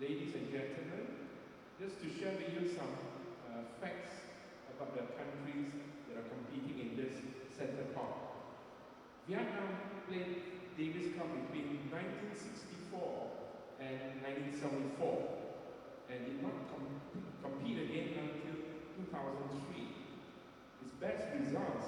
ladies and gentlemen, just to share with you some facts about the countries that are competing in this center court. Vietnam played Davis Cup between 1964 and 1974 and did not compete again until 2003. Its best results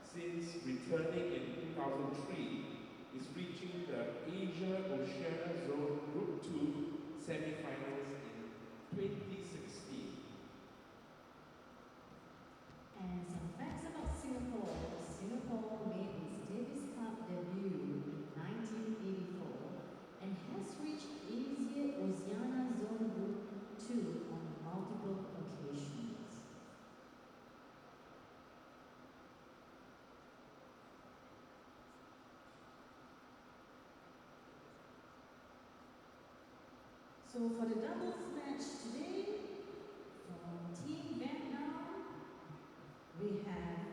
since returning in 2003 is reaching the Asia-Oceania Zone Group 2 semi-finals in 2016. And some facts about Singapore. Singapore made its Davis Cup debut in 1984 and has reached Asia-Oceania Zone Group 2 on multiple occasions. So for the doubles match today, from Team Vietnam, we have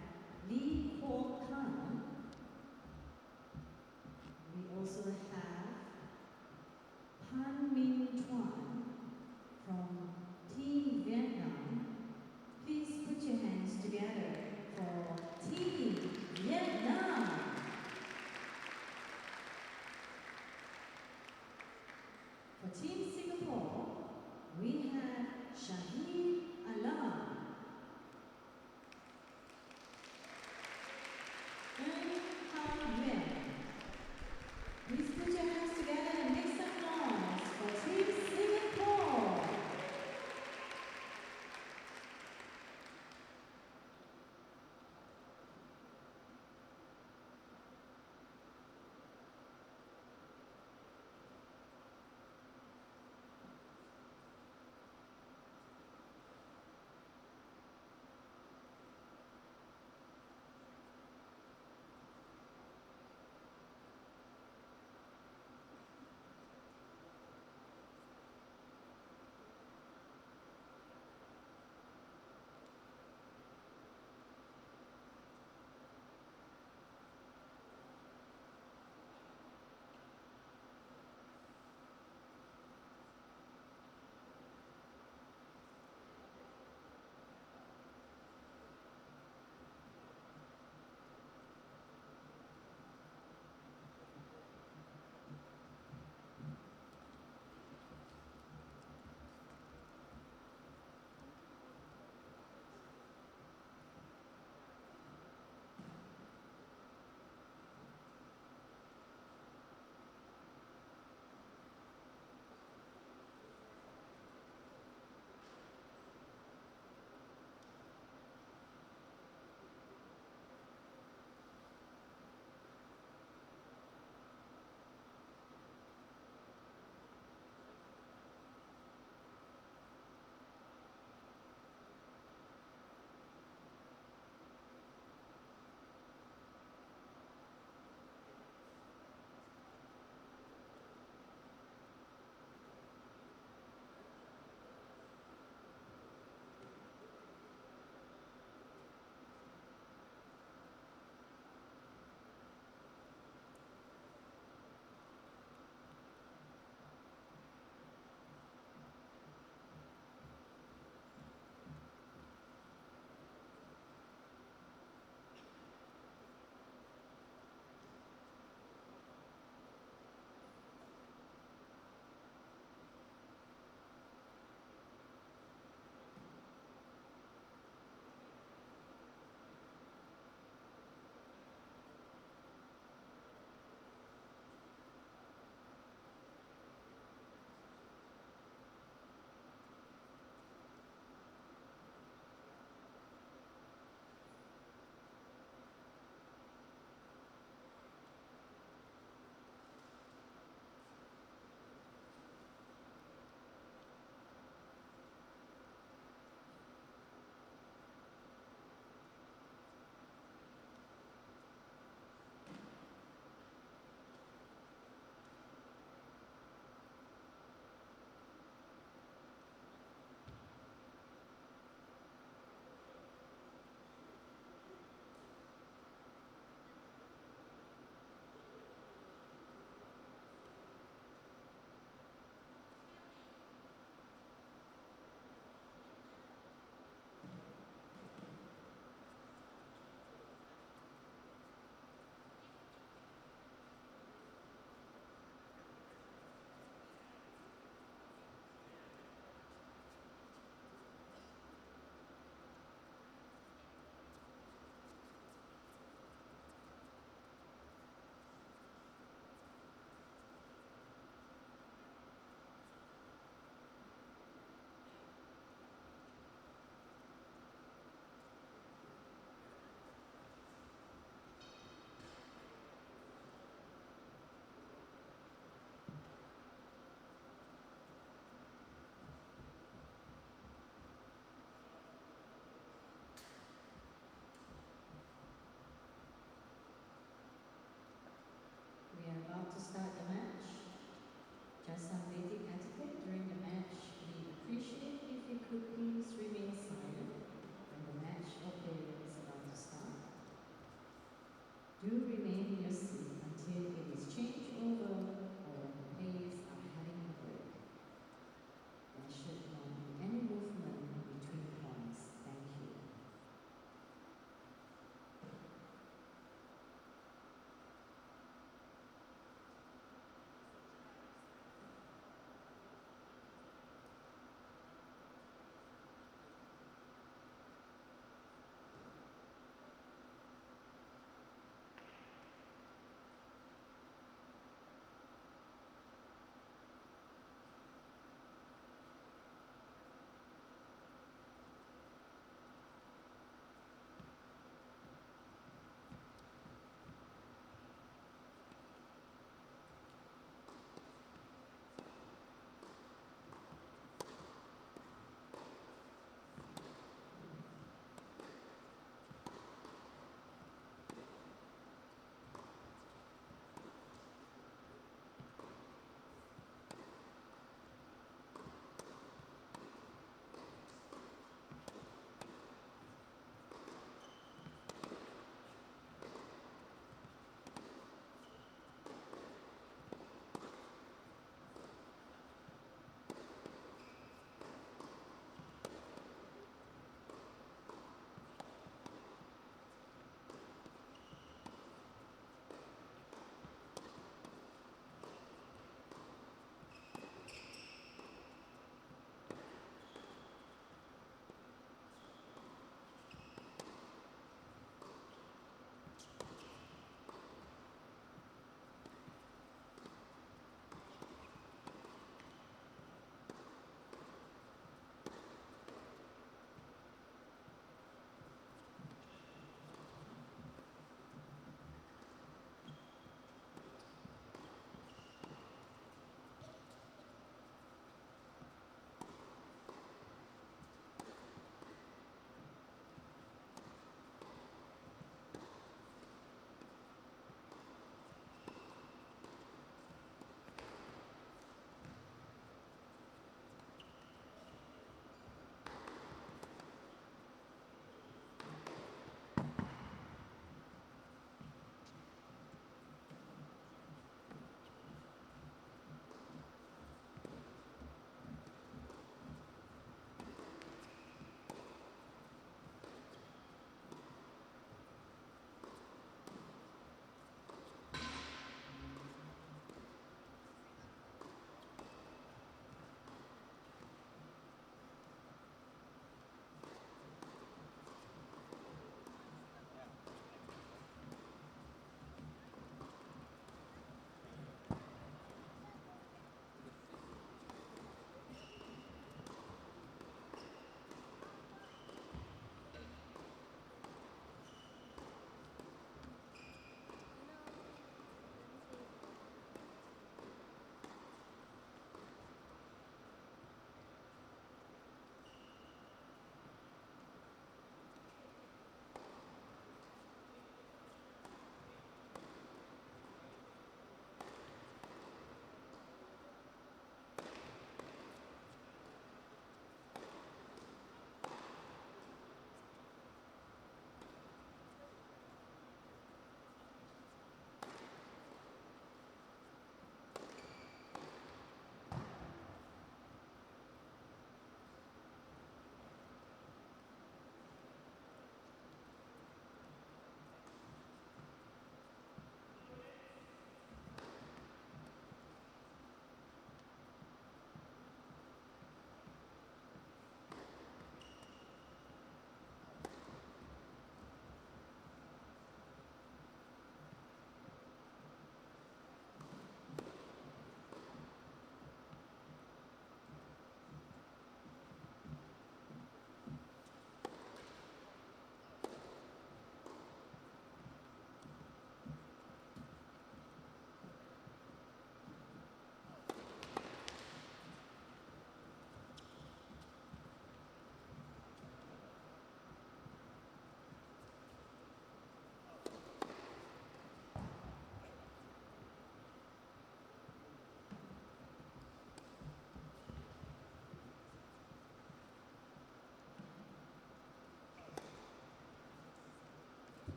Quoc-Khanh. We also have Minh Tuan from Team Vietnam. Please put your hands together for Team Vietnam. For Team Singapore, we have Shaheed and Yuan. Please put your hands together and make some noise for Team Singapore.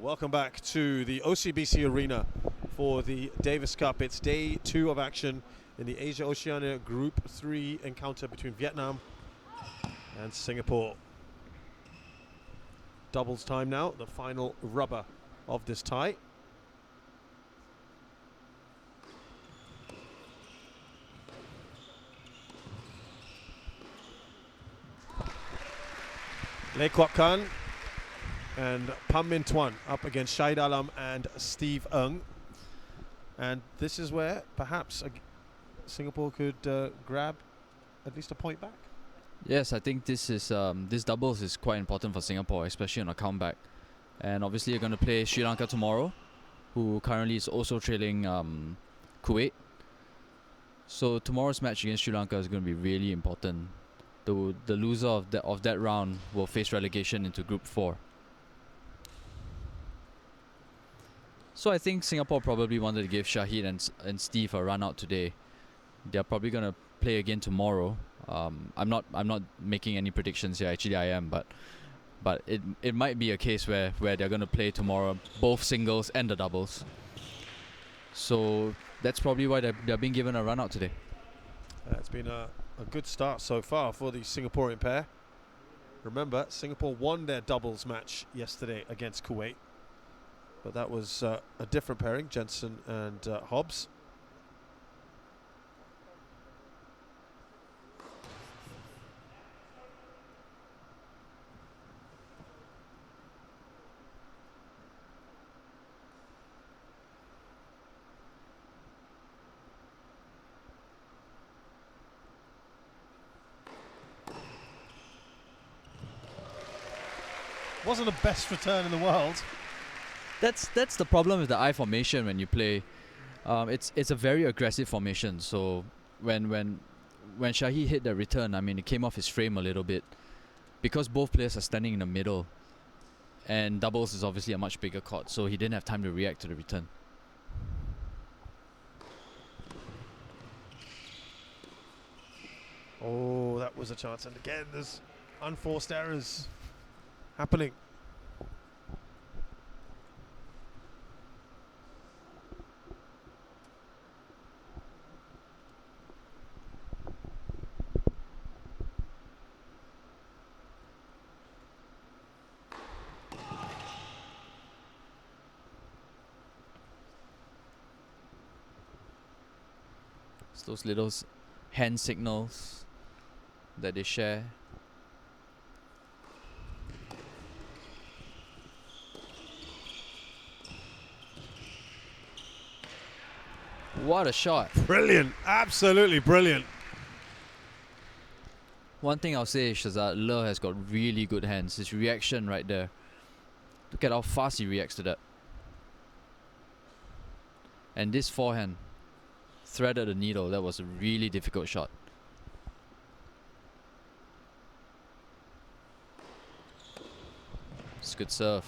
Welcome back to the OCBC Arena for the Davis Cup. It's day 2 of action in the Asia-Oceania Group 3 encounter between Vietnam and Singapore. Doubles time now, the final rubber of this tie. Quoc-Khanh and Tuan up against Shaheed and Steve Ng. And this is where perhaps Singapore could grab at least a point back. Yes, I think this doubles is quite important for Singapore, especially on a comeback. And obviously you're going to play Sri Lanka tomorrow, who currently is also trailing Kuwait. So tomorrow's match against Sri Lanka is going to be really important. The loser of that round will face relegation into Group 4. So I think Singapore probably wanted to give Shaheed and Steve a run out today. They're probably going to play again tomorrow. I'm not making any predictions here. Actually, I am, but it might be a case where they're going to play tomorrow, both singles and the doubles. So that's probably why they're being given a run out today. It's been a good start so far for the Singaporean pair. Remember, Singapore won their doubles match yesterday against Kuwait, but that was a different pairing, Jensen and Hobbs. Wasn't the best return in the world. That's the problem with the I formation when you play. It's a very aggressive formation. So when Shaheed hit the return, I mean, it came off his frame a little bit because both players are standing in the middle, and doubles is obviously a much bigger court, so he didn't have time to react to the return. Oh, that was a chance, and again there's unforced errors happening. It's those little hand signals that they share. What a shot. Brilliant, absolutely brilliant. One thing I'll say is that Le has got really good hands. His reaction right there. Look at how fast he reacts to that. And this forehand threaded the needle. That was a really difficult shot. It's good serve.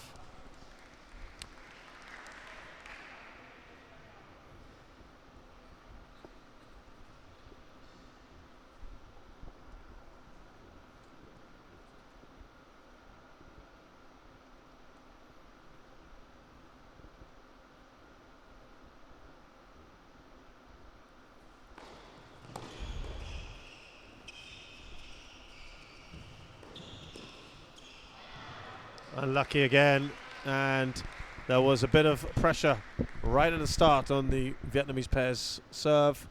Unlucky again, and there was a bit of pressure right at the start on the Vietnamese pair's serve,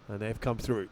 and they've come through.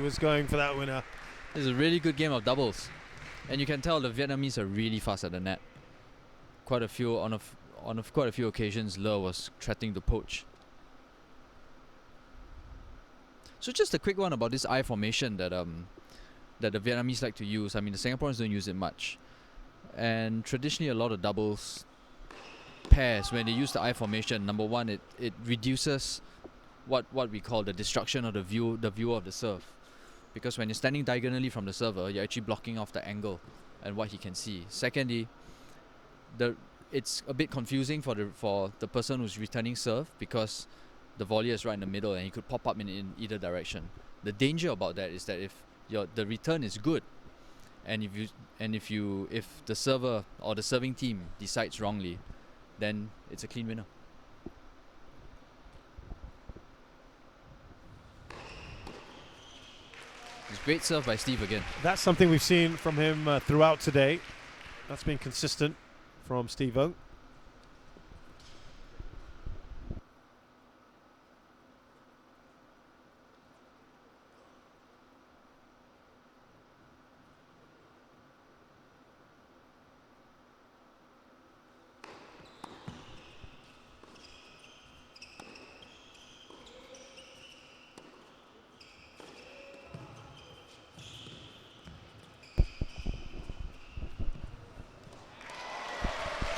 was going for that winner. It's a really good game of doubles. And you can tell the Vietnamese are really fast at the net. Quite a few quite a few occasions, Le was threatening to poach. So just a quick one about this I formation that the Vietnamese like to use. I mean, the Singaporeans don't use it much. And traditionally, a lot of doubles pairs, when they use the I formation, number one, it reduces what we call the destruction of the view of the serve. Because when you're standing diagonally from the server, you're actually blocking off the angle and what he can see. Secondly, it's a bit confusing for the person who's returning serve, because the volleyer is right in the middle and he could pop up in either direction. The danger about that is that if the return is good, and if the server or the serving team decides wrongly, then it's a clean winner. It's great serve by Steve again. That's something we've seen from him throughout today. That's been consistent from Steve-O.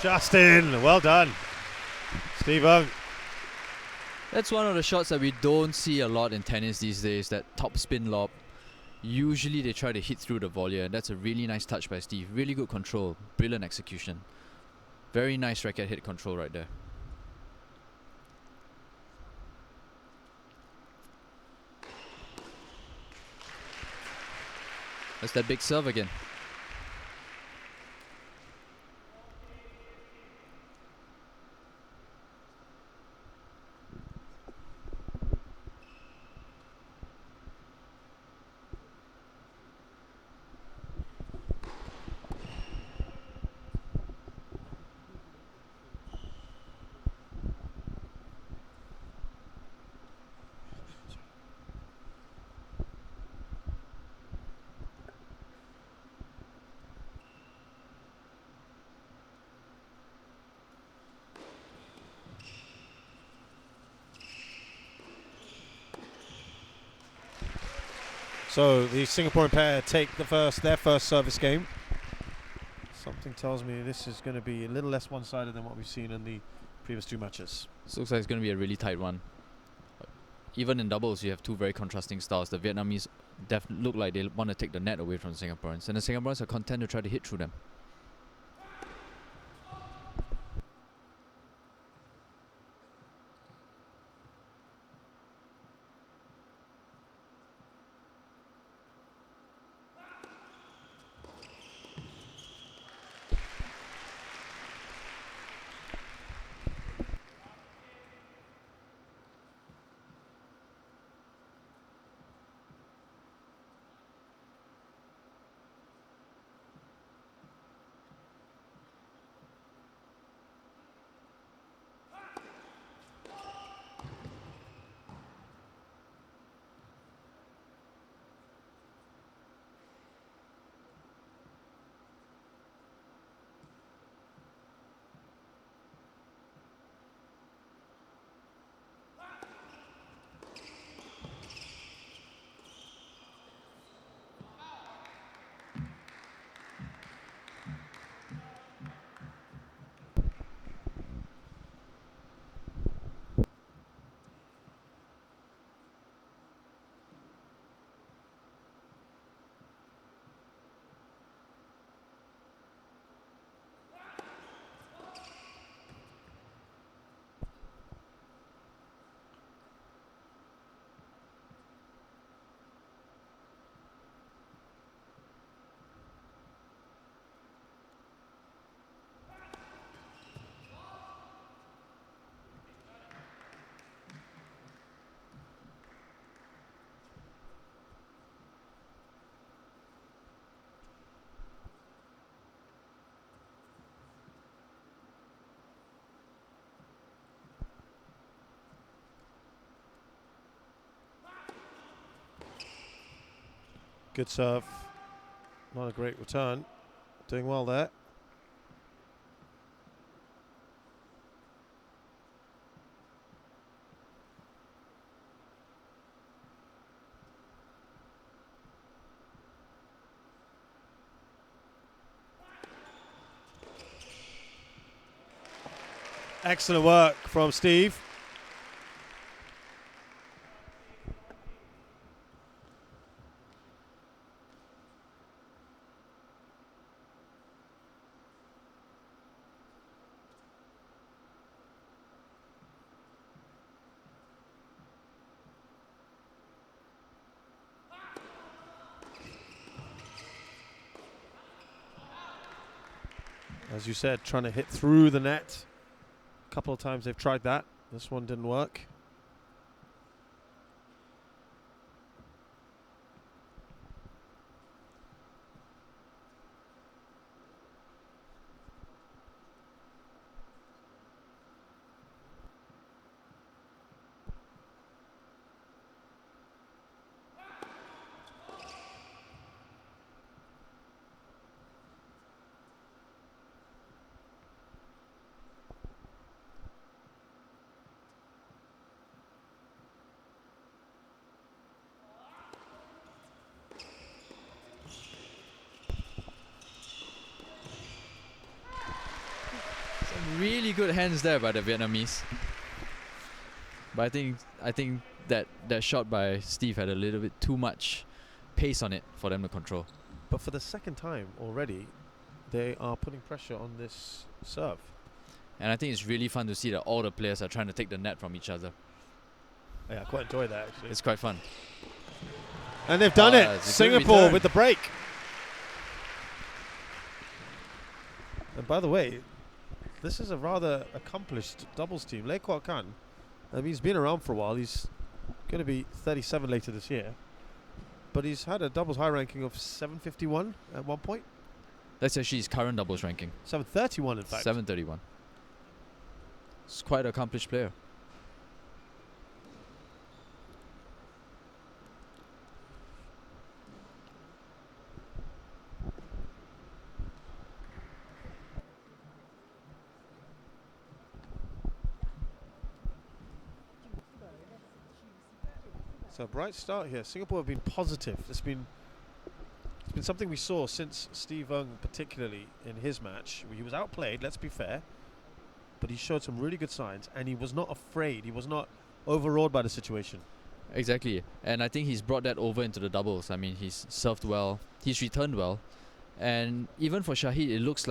Justin, well done. Steve-O. That's one of the shots that we don't see a lot in tennis these days, that top spin lob. Usually they try to hit through the volleyer, and that's a really nice touch by Steve. Really good control, brilliant execution. Very nice racket hit control right there. That's that big serve again. So the Singaporean pair take their first service game. Something tells me this is going to be a little less one-sided than what we've seen in the previous two matches. This looks like it's going to be a really tight one. Even in doubles, you have two very contrasting styles. The Vietnamese look like they want to take the net away from the Singaporeans, and the Singaporeans are content to try to hit through them. Good serve. Not a great return. Doing well there. Excellent work from Steve. As you said, trying to hit through the net. A couple of times they've tried that. This one didn't work. Really good hands there by the Vietnamese. But I think that shot by Steve had a little bit too much pace on it for them to control. But for the second time already, they are putting pressure on this serve. And I think it's really fun to see that all the players are trying to take the net from each other. Yeah, I quite enjoy that actually. It's quite fun. And they've done it. It's a good Singapore return. with the break. And by the way, this is a rather accomplished doubles team. Quoc-Khanh, he's been around for a while. He's going to be 37 later this year. But he's had a doubles high ranking of 751 at one point. That's actually his current doubles ranking. 731 in fact. 731. It's quite an accomplished player. So a bright start here. Singapore have been positive. It's been something we saw since Steve Ng, particularly in his match. He was outplayed, let's be fair, but he showed some really good signs, and he was not afraid. He was not overawed by the situation. Exactly. And I think he's brought that over into the doubles. I mean, he's served well, he's returned well, and even for Shaheed, it looks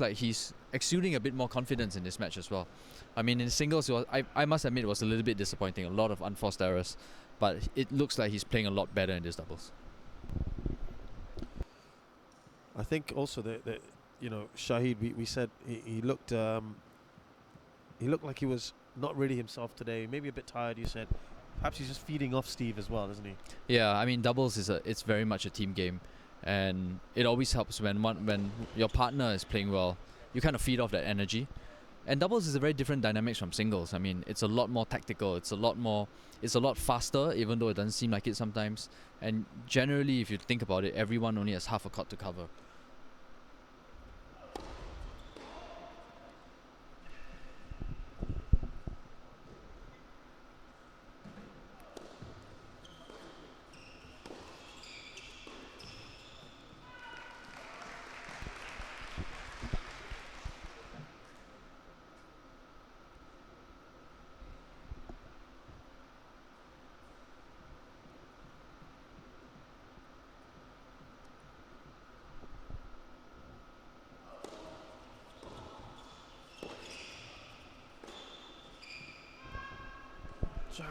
like he's exuding a bit more confidence in this match as well. I mean, in singles, I must admit, it was a little bit disappointing. A lot of unforced errors, but it looks like he's playing a lot better in this doubles. I think also that Shaheed, we said he looked like he was not really himself today. Maybe a bit tired. You said perhaps he's just feeding off Steve as well, isn't he? Yeah, I mean, doubles it's very much a team game, and it always helps when your partner is playing well. You kind of feed off that energy. And doubles is a very different dynamics from singles. I mean, it's a lot more tactical. It's a lot faster, even though it doesn't seem like it sometimes. And generally, if you think about it, everyone only has half a court to cover.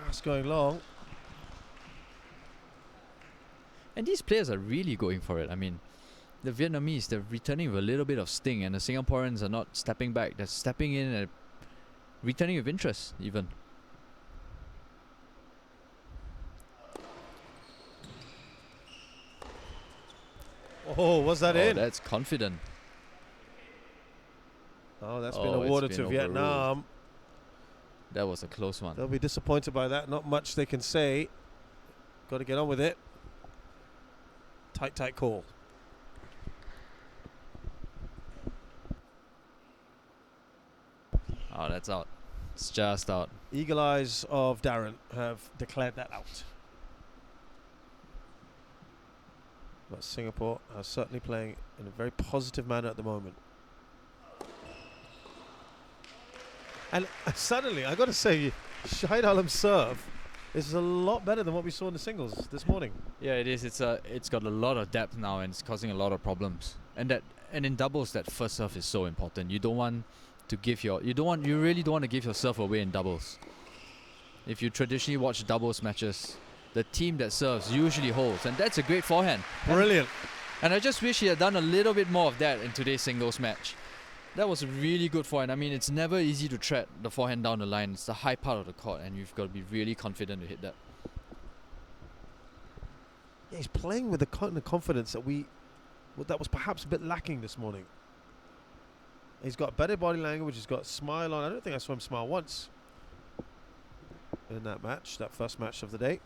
Just going long. And these players are really going for it. I mean, the Vietnamese, they're returning with a little bit of sting, and the Singaporeans are not stepping back. They're stepping in and returning with interest, even. Oh, was that in? That's confident. Oh, that's been Oh, it's awarded been to overruled. Vietnam. That was a close one. They'll be disappointed by that. Not much they can say. Got to get on with it. Tight call. Oh, that's out. It's just out. Eagle eyes of Darren have declared that out. But Singapore are certainly playing in a very positive manner at the moment. And suddenly, I got to say, Shaheed Alam's serve is a lot better than what we saw in the singles this morning. Yeah, it is. It's got a lot of depth now, and it's causing a lot of problems. And in doubles, that first serve is so important. You don't want to give you really don't want to give your serve away in doubles. If you traditionally watch doubles matches, the team that serves usually holds, and that's a great forehand. Brilliant. And I just wish he had done a little bit more of that in today's singles match. That was a really good forehand. I mean, it's never easy to tread the forehand down the line. It's the high part of the court, and you've got to be really confident to hit that. Yeah, he's playing with the kind of confidence that that was perhaps a bit lacking this morning. He's got better body language. He's got a smile on. I don't think I saw him smile once in that match, that first match of the day.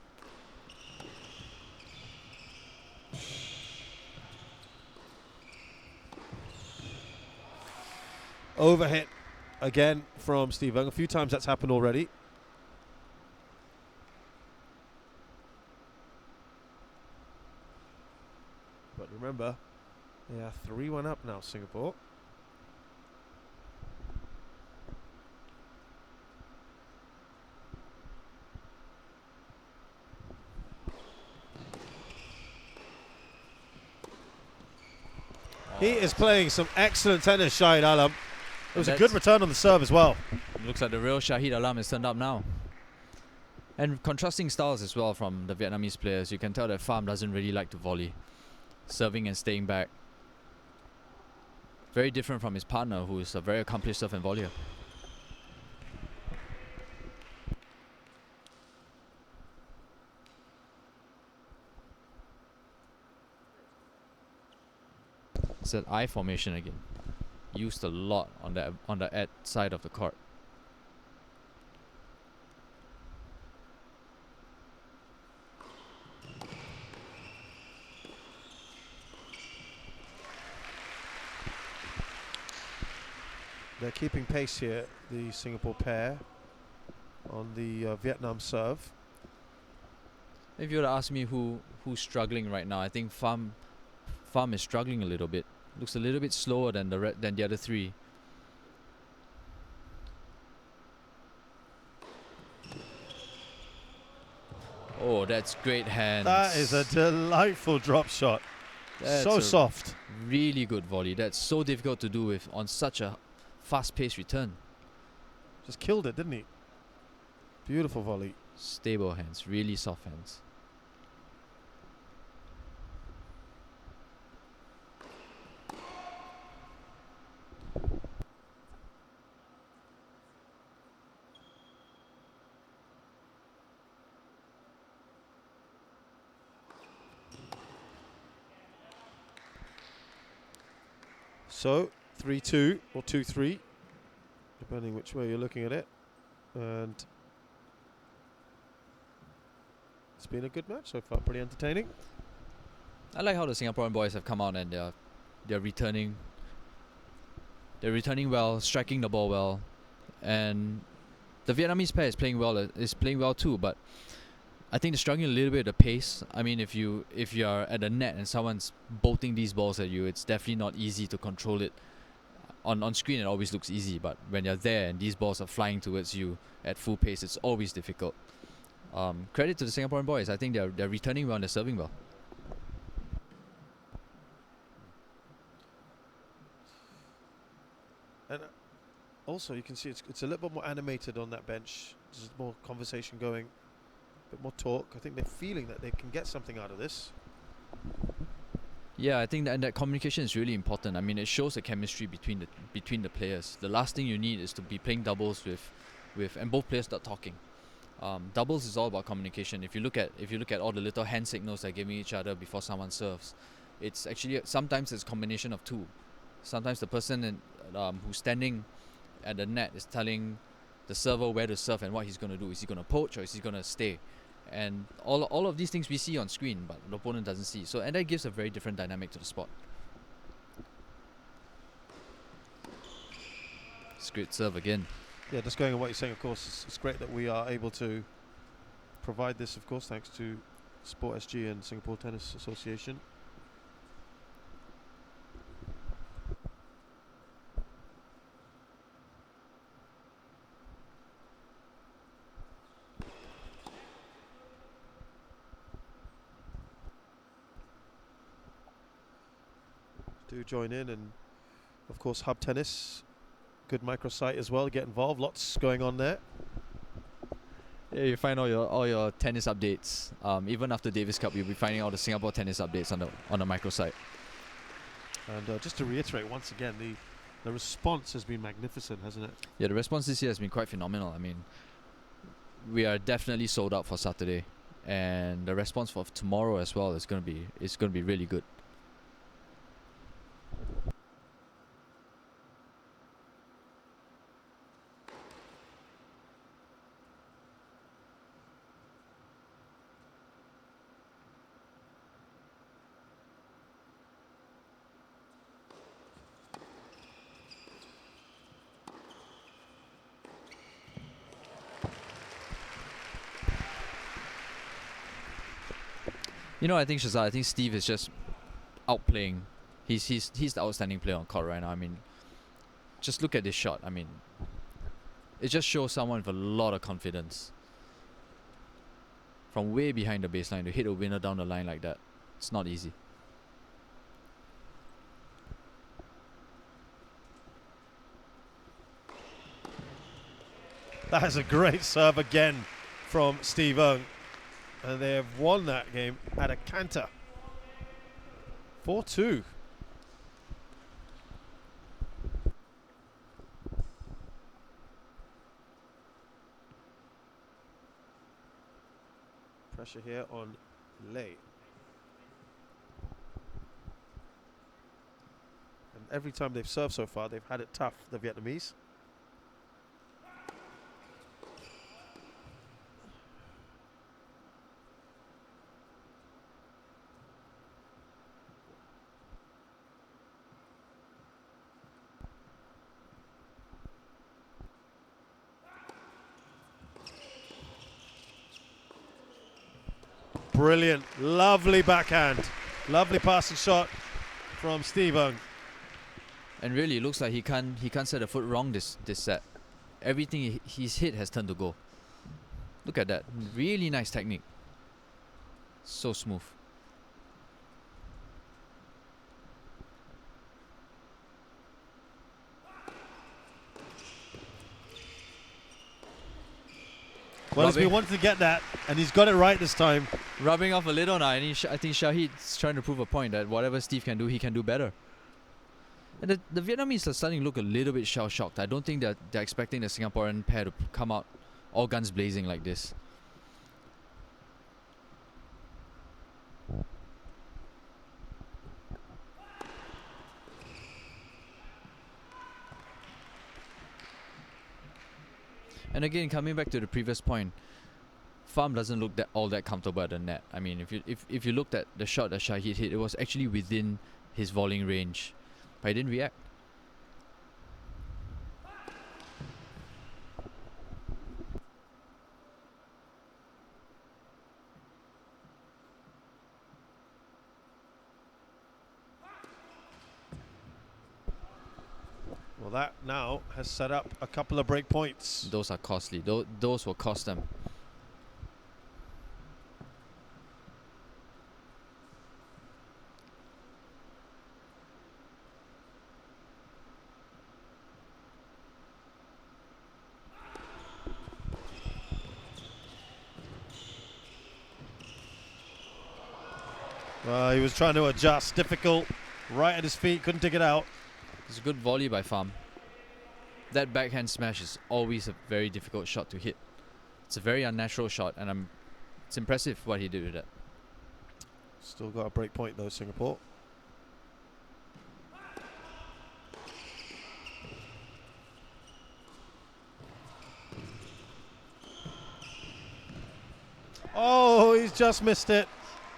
Overhit again from Steve Young. A few times that's happened already. But remember, they are 3-1 up now, Singapore. He is playing some excellent tennis, Shaheed Alam. It was a good return on the serve as well. Looks like the real Shaheed Alam is turned up now. And contrasting styles as well from the Vietnamese players. You can tell that PHAM doesn't really like to volley. Serving and staying back. Very different from his partner, who is a very accomplished serve and volleyer. It's that I formation again. Used a lot on the ad side of the court. They're keeping pace here, the Singapore pair, on the Vietnam serve. If you were to ask me who's struggling right now, I think PHAM is struggling a little bit. Looks a little bit slower than the other three. Oh, that's great hands. That is a delightful drop shot. That's so soft. Really good volley. That's so difficult to do on such a fast-paced return. Just killed it, didn't he? Beautiful volley. Stable hands, really soft hands. So 3-2 or 2-3, depending which way you're looking at it. And it's been a good match so far, pretty entertaining. I like how the Singaporean boys have come out and they're returning. They're returning well, striking the ball well, and the Vietnamese pair is playing well too. But I think they're struggling a little bit at the pace. I mean, if you're at the net and someone's bolting these balls at you, it's definitely not easy to control it. On screen, it always looks easy, but when you're there and these balls are flying towards you at full pace, it's always difficult. Credit to the Singaporean boys. I think they're returning well and they're serving well. And also, you can see it's a little bit more animated on that bench. There's more conversation going, a bit more talk. I think they're feeling that they can get something out of this. Yeah, I think that communication is really important. I mean, it shows the chemistry between the players. The last thing you need is to be playing doubles with and both players start talking. Doubles is all about communication. If you look at all the little hand signals they're giving each other before someone serves, it's actually sometimes it's a combination of two. Sometimes the person who's standing at the net is telling the server where to serve and what he's going to do. Is he going to poach or is he going to stay? And all of these things we see on screen, but the opponent doesn't see. So, and that gives a very different dynamic to the sport. It's great serve again. Yeah, just going on what you're saying, of course, it's great that we are able to provide this, of course, thanks to Sport SG and Singapore Tennis Association. Do join in, and of course Hub Tennis, good microsite as well. Get involved. Lots going on there. Yeah, you find all your tennis updates. Even after Davis Cup, you'll be finding all the Singapore tennis updates on the microsite. And just to reiterate once again, the response has been magnificent, hasn't it? Yeah, the response this year has been quite phenomenal. I mean, we are definitely sold out for Saturday, and the response for tomorrow as well is going to be really good. You know, I think Shazad, I think Steve is just outplaying. He's the outstanding player on court right now. I mean, just look at this shot. I mean, it just shows someone with a lot of confidence. From way behind the baseline to hit a winner down the line like that, it's not easy. That is a great serve again from Steve Ng. And they have won that game at a canter. 4-2. Pressure here on Lei. And every time they've served so far, they've had it tough, the Vietnamese. Brilliant, lovely backhand, lovely passing shot from Steve Ng. And really, it looks like he can't set a foot wrong this set. Everything he's hit has turned to go. Look at that, really nice technique. So smooth. Well, as we wanted to get that, and he's got it right this time. Rubbing off a little now, and I think Shaheed's trying to prove a point that whatever Steve can do, he can do better. And the Vietnamese are starting to look a little bit shell-shocked. I don't think that they're expecting the Singaporean pair to come out all guns blazing like this. And again, coming back to the previous point, PHAM doesn't look all that comfortable at the net. I mean, if you looked at the shot that Shaheed hit, it was actually within his volleying range, but he didn't react. Well, that now has set up a couple of break points. Those are costly. Those will cost them. He was trying to adjust, difficult, right at his feet, couldn't take it out. It's a good volley by PHAM. That backhand smash is always a very difficult shot to hit. It's a very unnatural shot, and it's impressive what he did with that. Still got a break point though, Singapore. Oh, he's just missed it.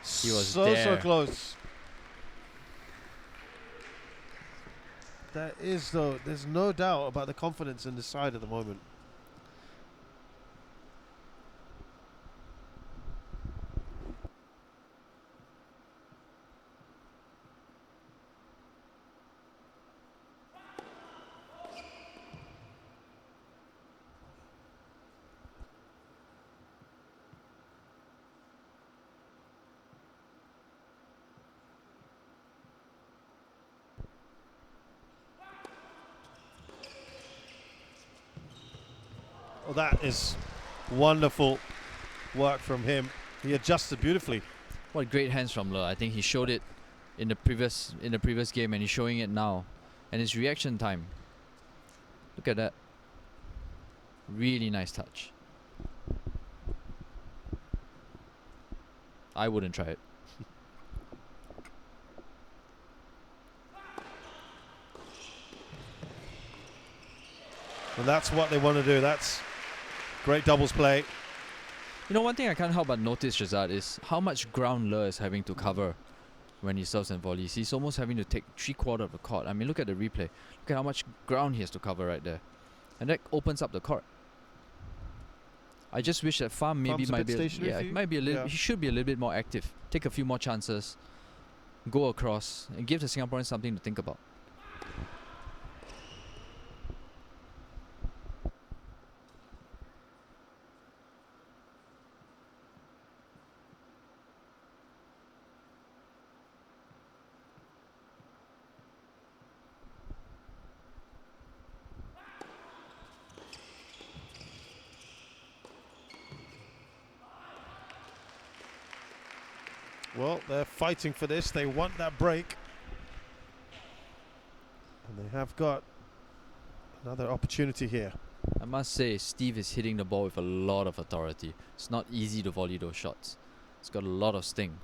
He was so there. close. There is, though, there's no doubt about the confidence in the side at the moment. Well, that is wonderful work from him. He adjusted beautifully. What great hands from Le. I think he showed it in the previous game, and he's showing it now. And his reaction time. Look at that. Really nice touch. I wouldn't try it. And that's what they want to do. That's great doubles play. You know, one thing I can't help but notice, Shazad, is how much ground Le is having to cover when he serves and volleys. He's almost having to take 3/4 of the court. I mean, look at the replay. Look at how much ground he has to cover right there. And that opens up the court. I just wish that PHAM maybe might be a little. He should be a little bit more active. Take a few more chances, go across, and give the Singaporeans something to think about. Well, they're fighting for this. They want that break. And they have got another opportunity here. I must say, Steve is hitting the ball with a lot of authority. It's not easy to volley those shots. It's got a lot of sting.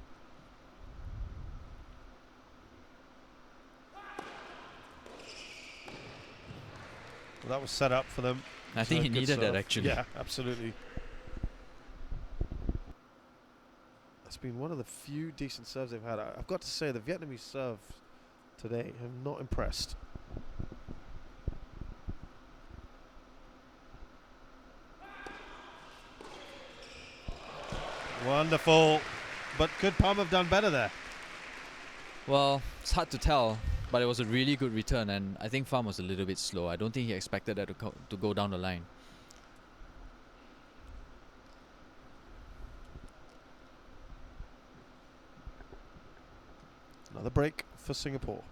Well, that was set up for them. I think he Good needed that, serve. actually. Yeah, absolutely. It's been one of the few decent serves they've had. I've got to say, the Vietnamese serve today have not impressed. Wonderful. But could PHAM have done better there? Well, it's hard to tell, but it was a really good return, and I think PHAM was a little bit slow. I don't think he expected that to go down the line. Another break for Singapore.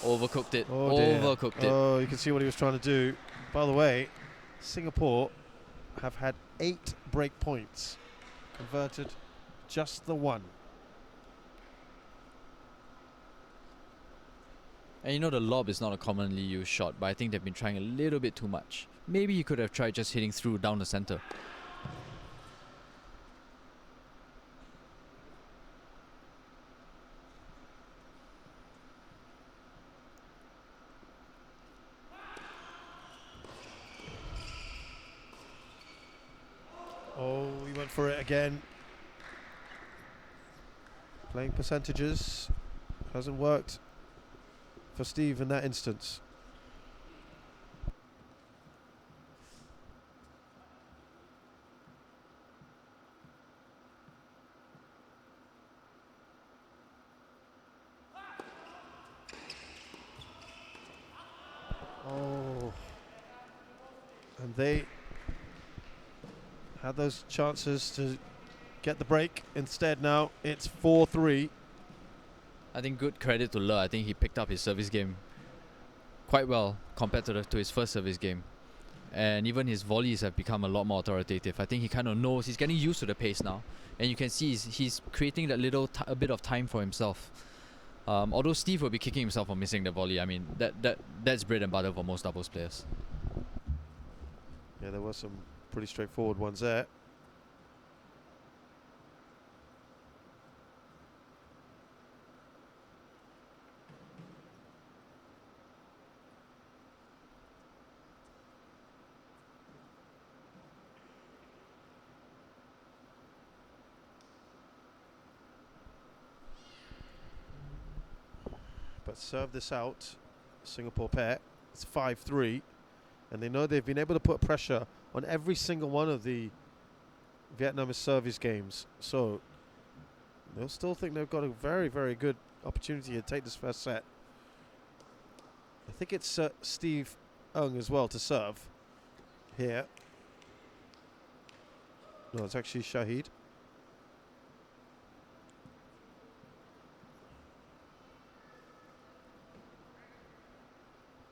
Overcooked it. Oh dear. Overcooked it. Oh, you can see what he was trying to do. By the way, Singapore have had 8 break points. Converted just the 1. And you know, the lob is not a commonly used shot, but I think they've been trying a little bit too much. Maybe he could have tried just hitting through down the center. Oh, he went for it again. Playing percentages hasn't worked for Steve in that instance. Oh, and they had those chances to get the break. Instead, now it's 4-3. I think good credit to Le. I think he picked up his service game quite well compared to his first service game. And even his volleys have become a lot more authoritative. I think he kind of knows, he's getting used to the pace now. And you can see he's creating that a bit of time for himself. Although Steve will be kicking himself for missing the volley. I mean, that's bread and butter for most doubles players. Yeah, there were some pretty straightforward ones there. but serve this out. Singapore pair. It's 5-3. And they know they've been able to put pressure on every single one of the Vietnamese service games. So they'll still think they've got a very, very good opportunity to take this first set. I think it's Steve Ng as well to serve here. No, it's actually Shaheed.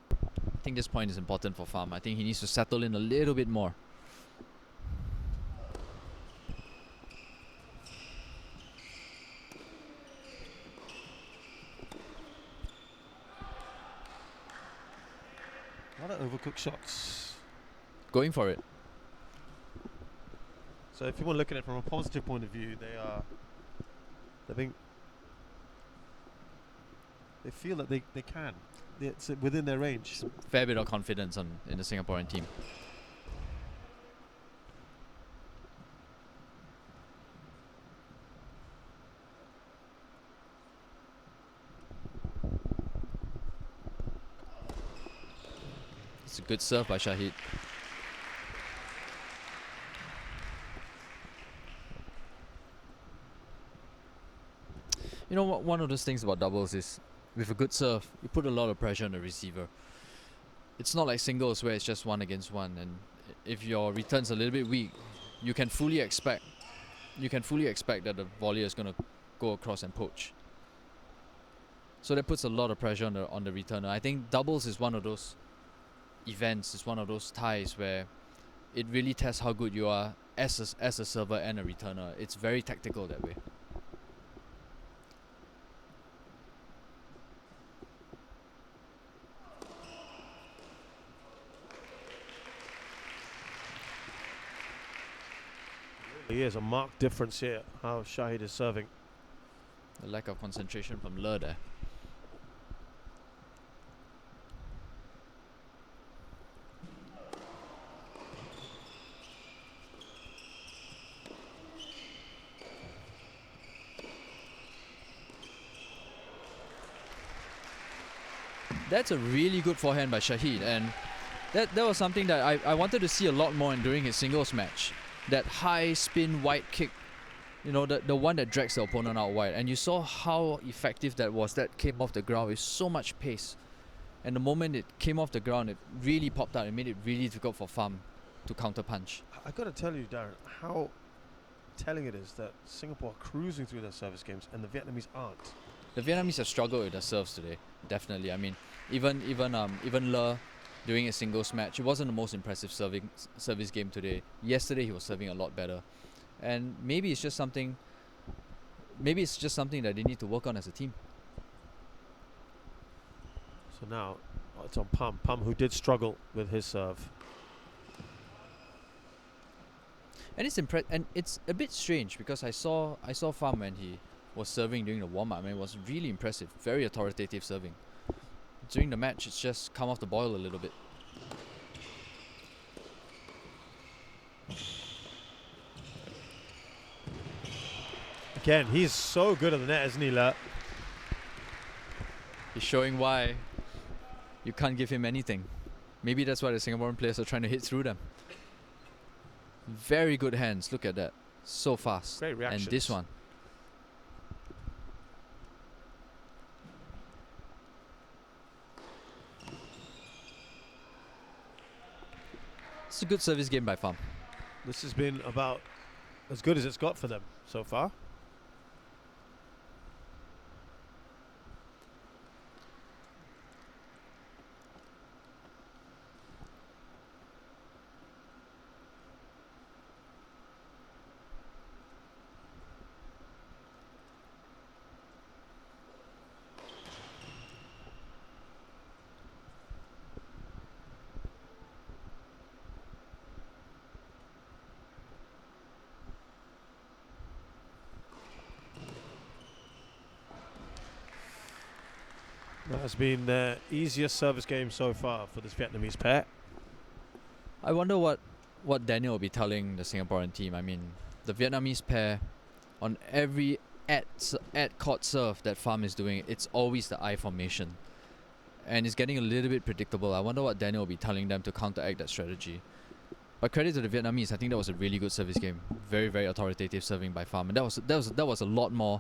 I think this point is important for PHAM. I think he needs to settle in a little bit more. A lot of overcooked shots. Going for it. So if you want to look at it from a positive point of view, they feel that they can. It's within their range. Fair bit of confidence in the Singaporean team. It's a good serve by Shaheed. You know what? One of those things about doubles is, with a good serve, you put a lot of pressure on the receiver. It's not like singles where it's just one against one, and if your return's a little bit weak, you can fully expect that the volley is going to go across and poach. So that puts a lot of pressure on the returner. I think doubles is one of those events, it's one of those ties where it really tests how good you are as a server and a returner. It's very tactical that way. Here's a marked difference here, how Shaheed is serving. The lack of concentration from Le there. That's a really good forehand by Shaheed, and that was something that I wanted to see a lot more during his singles match. That high spin wide kick, you know, the one that drags the opponent out wide, and you saw how effective that was. That came off the ground with so much pace, and the moment it came off the ground, it really popped out. It made it really difficult for PHAM to counter punch. I got to tell you, Darren, how telling it is that Singapore are cruising through their service games and the Vietnamese aren't. The Vietnamese have struggled with their serves today, definitely. I mean, even Le, during a singles match, it wasn't the most impressive service game today. Yesterday he was serving a lot better, and maybe it's just something that they need to work on as a team. So now it's on PHAM, who did struggle with his serve. And it's a bit strange because I saw PHAM when he was serving during the warm-up, and it was really impressive, very authoritative serving. During the match, it's just come off the boil a little bit. Again, he's so good at the net, isn't he, La? He's showing why you can't give him anything. Maybe that's why the Singaporean players are trying to hit through them. Very good hands, look at that. So fast. Great reactions. And this one. It's a good service game by PHAM. This has been about as good as it's got for them so far. That has been the easiest service game so far for this Vietnamese pair. I wonder what Daniel will be telling the Singaporean team. I mean, the Vietnamese pair, on every at court serve that PHAM is doing, it's always the I formation. And it's getting a little bit predictable. I wonder what Daniel will be telling them to counteract that strategy. But credit to the Vietnamese, I think that was a really good service game. Very, very authoritative serving by PHAM. And that was a lot more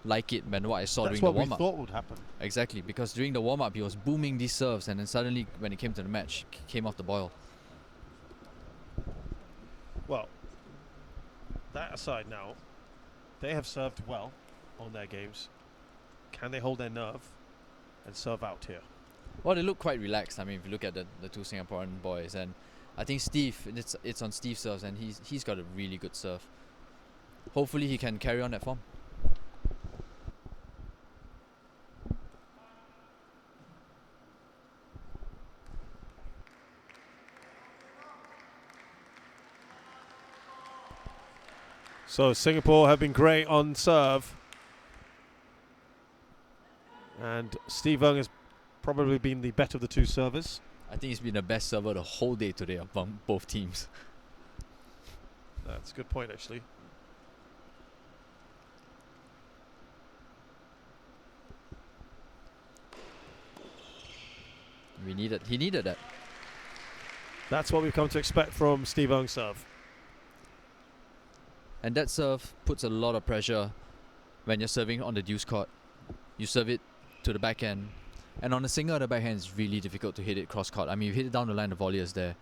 like it than what I saw during the warm-up. That's what we thought would happen. Exactly, because during the warm-up he was booming these serves, and then suddenly when it came to the match, came off the boil. Well, that aside now, they have served well on their games. Can they hold their nerve and serve out here? Well, they look quite relaxed. I mean, if you look at the two Singaporean boys, and I think Steve, it's on Steve's serves, and he's got a really good serve. Hopefully he can carry on that form. So Singapore have been great on serve. And Steve Ng has probably been the better of the two servers. I think he's been the best server the whole day today among both teams. That's a good point, actually. He needed that. That's what we've come to expect from Steve Ng's serve. And that serve puts a lot of pressure when you're serving on the deuce court. You serve it to the backhand, and on a single at the backhand, it's really difficult to hit it cross court. I mean, you hit it down the line, the volley is there,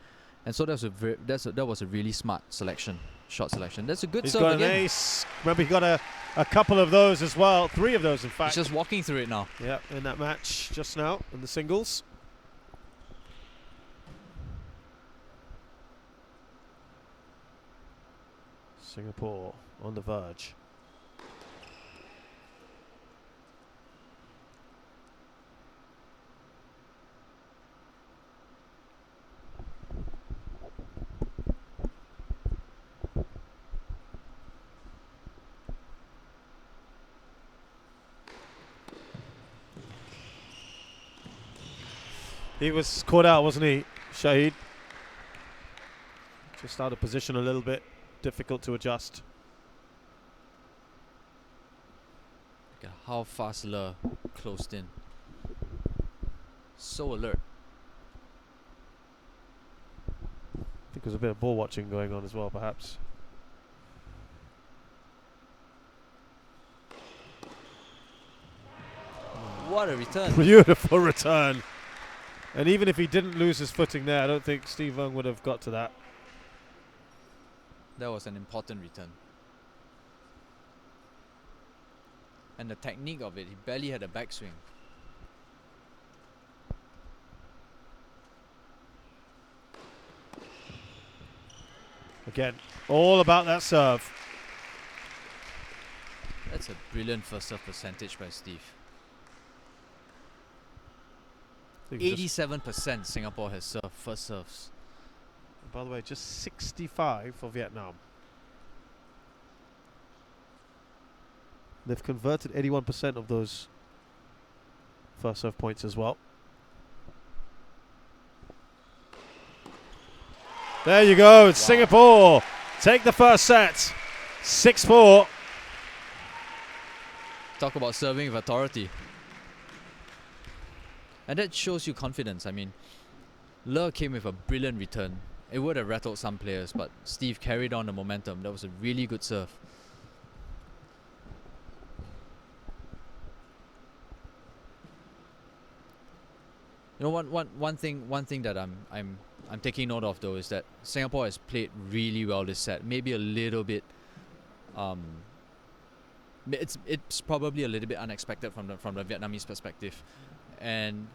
and so that was a really smart selection, shot selection. That's a good He's serve got again. an ace. Remember, he got a couple of those as well. 3 of those, in fact. He's just walking through it now. Yeah, in that match just now in the singles. Singapore on the verge. He was caught out, wasn't he, Shaheed? Just out of position a little bit. Difficult to adjust. Look at how fast Le closed in. So alert. I think there's a bit of ball watching going on as well, perhaps. What a return. Beautiful return. And even if he didn't lose his footing there, I don't think Steve Ng would have got to that. That was an important return. And the technique of it, he barely had a backswing. Again, all about that serve. That's a brilliant first serve percentage by Steve. I think just- 87% Singapore has served first serves. by the way, just 65 for Vietnam. They've converted 81% of those first serve points as well. There you go. It's Singapore take the first set. 6-4. Talk about serving with authority. And that shows you confidence. I mean, Le came with a brilliant return. It would have rattled some players, but Steve carried on the momentum. That was a really good serve. You know, one thing that I'm taking note of though is that Singapore has played really well this set. Maybe a little bit. It's probably a little bit unexpected from the Vietnamese perspective, and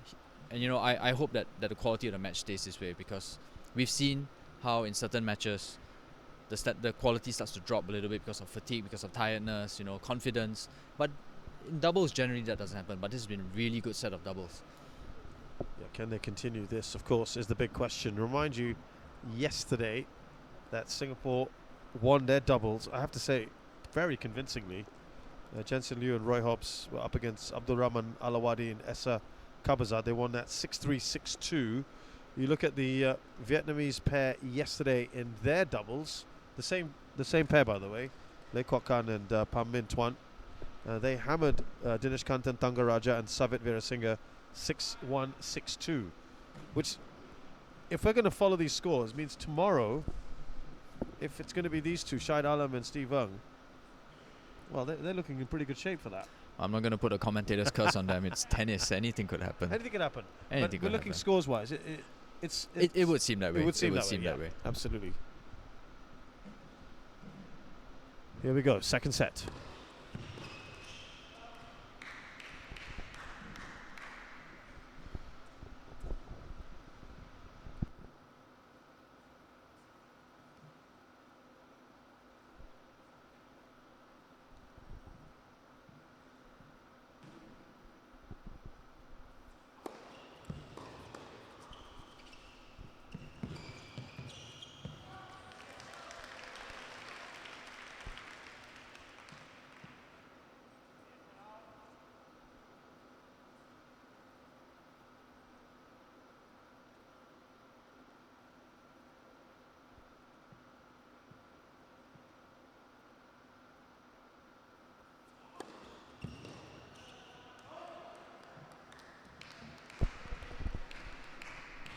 you know, I hope that the quality of the match stays this way, because we've seen how in certain matches the quality starts to drop a little bit because of fatigue, because of tiredness, you know, confidence. But in doubles generally that doesn't happen. But this has been a really good set of doubles. Yeah, can they continue this, of course, is the big question. Remind you, yesterday, that Singapore won their doubles, I have to say, very convincingly. Jensen Liu and Roy Hobbs were up against Abdul Rahman Alawadi and Essa Kabazad. They won that 6-3, 6-2. You look at the Vietnamese pair yesterday in their doubles, the same pair, by the way, Quoc-Khanh and Minh Tuan. They hammered Dinesh Kantan, Tangaraja and Savit Veerasinghe 6-1, 6-2. Which, if we're going to follow these scores, means tomorrow, if it's going to be these two, Shahid Alam and Steve Ung, well, they're looking in pretty good shape for that. I'm not going to put a commentator's curse on them. It's tennis. Anything could happen. Anything can happen. Anything But could we're looking happen. scores-wise. It would seem that way. It would seem that way. Absolutely. Here we go. Second set.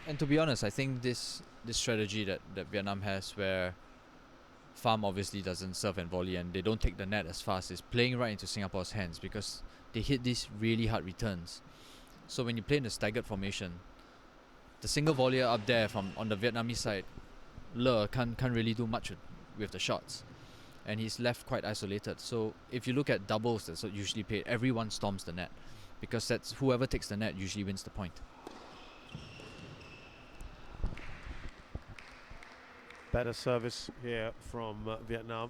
And to be honest, I think this strategy that Vietnam has, where PHAM obviously doesn't serve and volley and they don't take the net as fast, is playing right into Singapore's hands because they hit these really hard returns. So when you play in a staggered formation, the single volleyer up there from on the Vietnamese side, Le can't really do much with the shots, and he's left quite isolated. So if you look at doubles that's usually played, everyone storms the net because that's whoever takes the net usually wins the point. Better service here from Vietnam.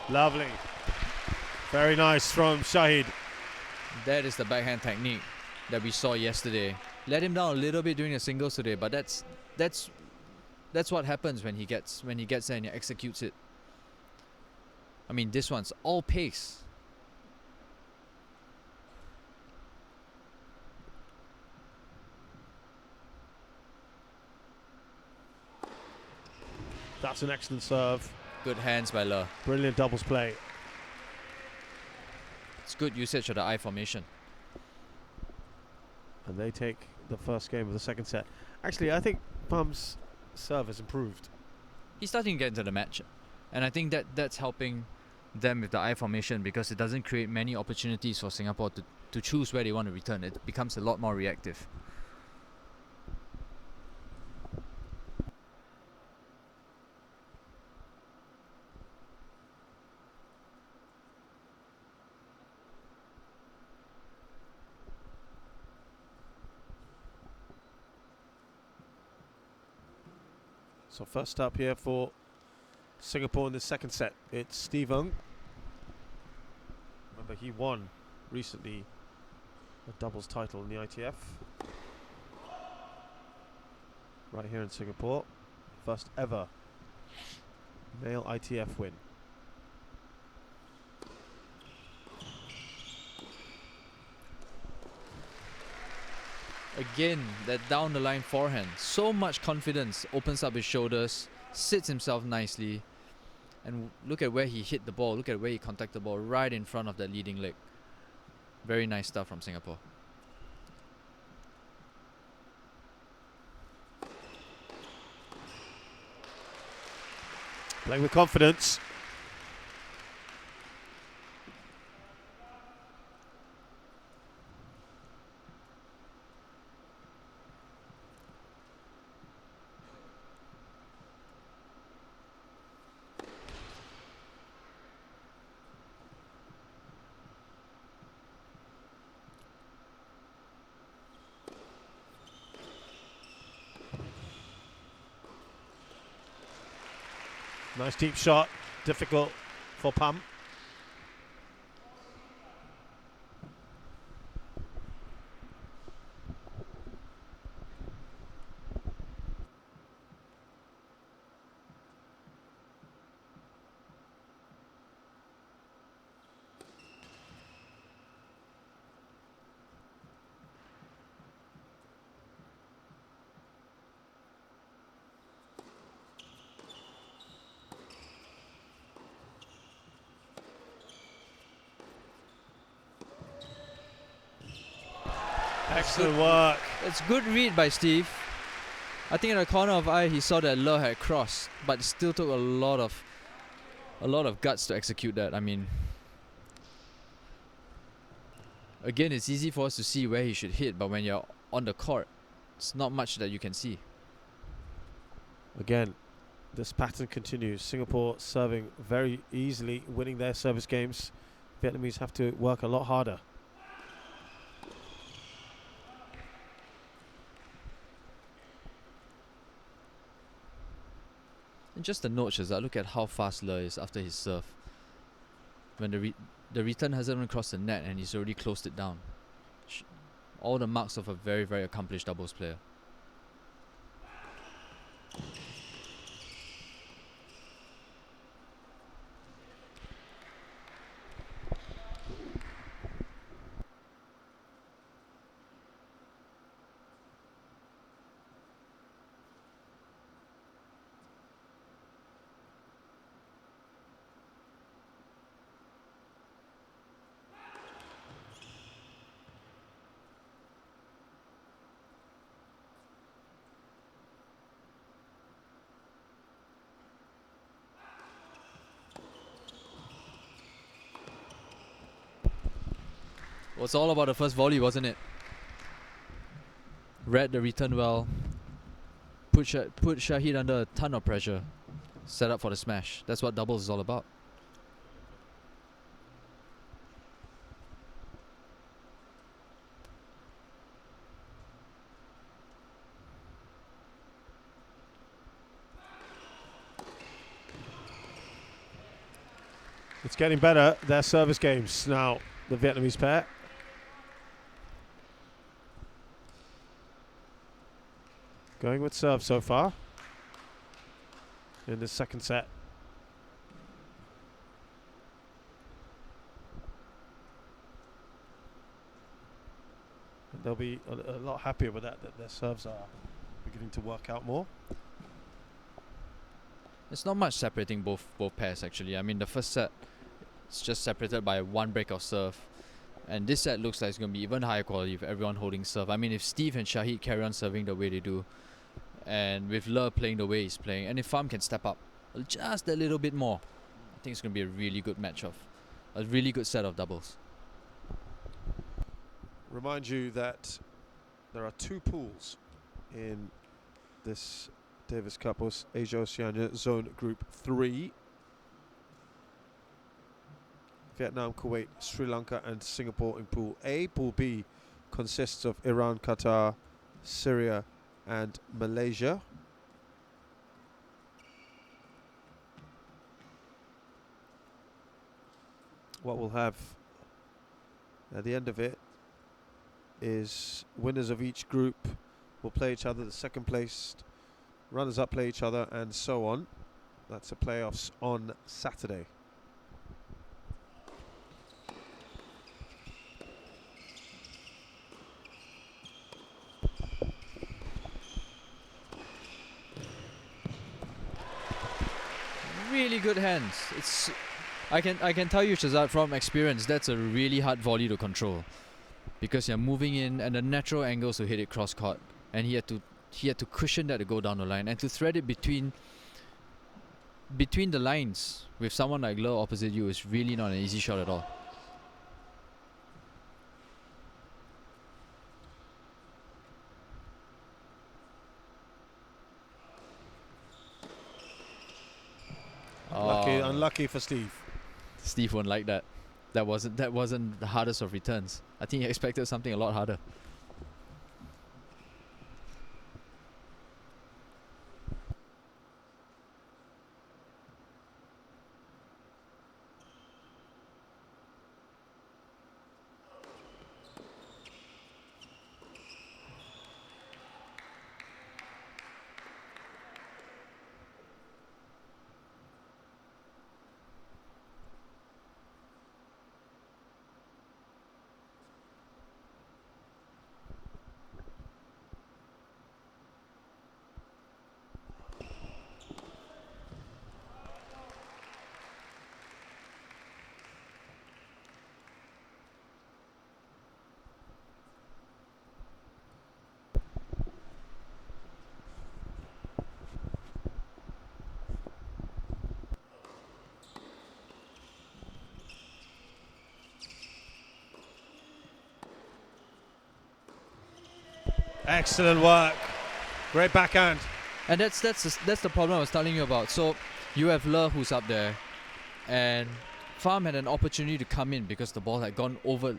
Lovely. Very nice from Shaheed. That is the backhand technique that we saw yesterday. Let him down a little bit during the singles today, but that's what happens when he gets there and he executes it. I mean, this one's all pace. That's an excellent serve. Good hands by Le. Brilliant doubles play. It's good usage of the I formation. And they take the first game of the second set. Actually, I think PHAM's serve has improved. He's starting to get into the match, and I think that's helping them with the I formation because it doesn't create many opportunities for Singapore to choose where they want to return. It becomes a lot more reactive. So first up here for Singapore in the second set, it's Steve Ung. Remember, he won recently a doubles title in the ITF. Right here in Singapore. First ever male ITF win. Again, that down the line forehand. So much confidence, opens up his shoulders, sits himself nicely. And look at where he hit the ball. Look at where he contacted the ball right in front of that leading leg. Very nice stuff from Singapore. Playing with confidence. Nice deep shot, difficult for PHAM. Excellent work. It's good read by Steve. I think in the corner of eye he saw that Le had crossed, but it still took a lot of guts to execute that. I mean, again, it's easy for us to see where he should hit, but when you're on the court, it's not much that you can see. Again, this pattern continues. Singapore serving very easily, winning their service games. Vietnamese have to work a lot harder. And just a note, Shazad, look at how fast Le is after his serve. When the return hasn't even crossed the net and he's already closed it down. All the marks of a very, very accomplished doubles player. Well, it's all about the first volley, wasn't it? Read the return well. Put Shaheed under a ton of pressure. Set up for the smash. That's what doubles is all about. It's getting better, their service games now, the Vietnamese pair. Going with serve so far in the second set. And they'll be a lot happier with that their serves are beginning to work out more. There's not much separating both pairs actually. I mean, the first set, it's just separated by one break of serve. And this set looks like it's going to be even higher quality with everyone holding serve. I mean, if Steve and Shaheed carry on serving the way they do, and with Le playing the way he's playing, and if PHAM can step up just a little bit more, I think it's going to be a really good match of, a really good set of doubles. Remind you that there are two pools in this Davis Cup Asia Oceania Zone Group 3. Vietnam, Kuwait, Sri Lanka and Singapore in Pool A. Pool B consists of Iran, Qatar, Syria and Malaysia. What we'll have at the end of it is winners of each group will play each other, the second placed runners up play each other and so on. That's the playoffs on Saturday. Really good hands. It's I can tell you, Shazad, from experience, that's a really hard volley to control because you're moving in and the natural angles to hit it cross court, and he had to cushion that to go down the line and to thread it between the lines with someone like Le opposite you is really not an easy shot at all. Unlucky for Steve. Steve won't like that. That wasn't the hardest of returns. I think he expected something a lot harder. Excellent work. Great backhand. And that's the problem I was telling you about. So you have Le who's up there, and PHAM had an opportunity to come in because the ball had gone over.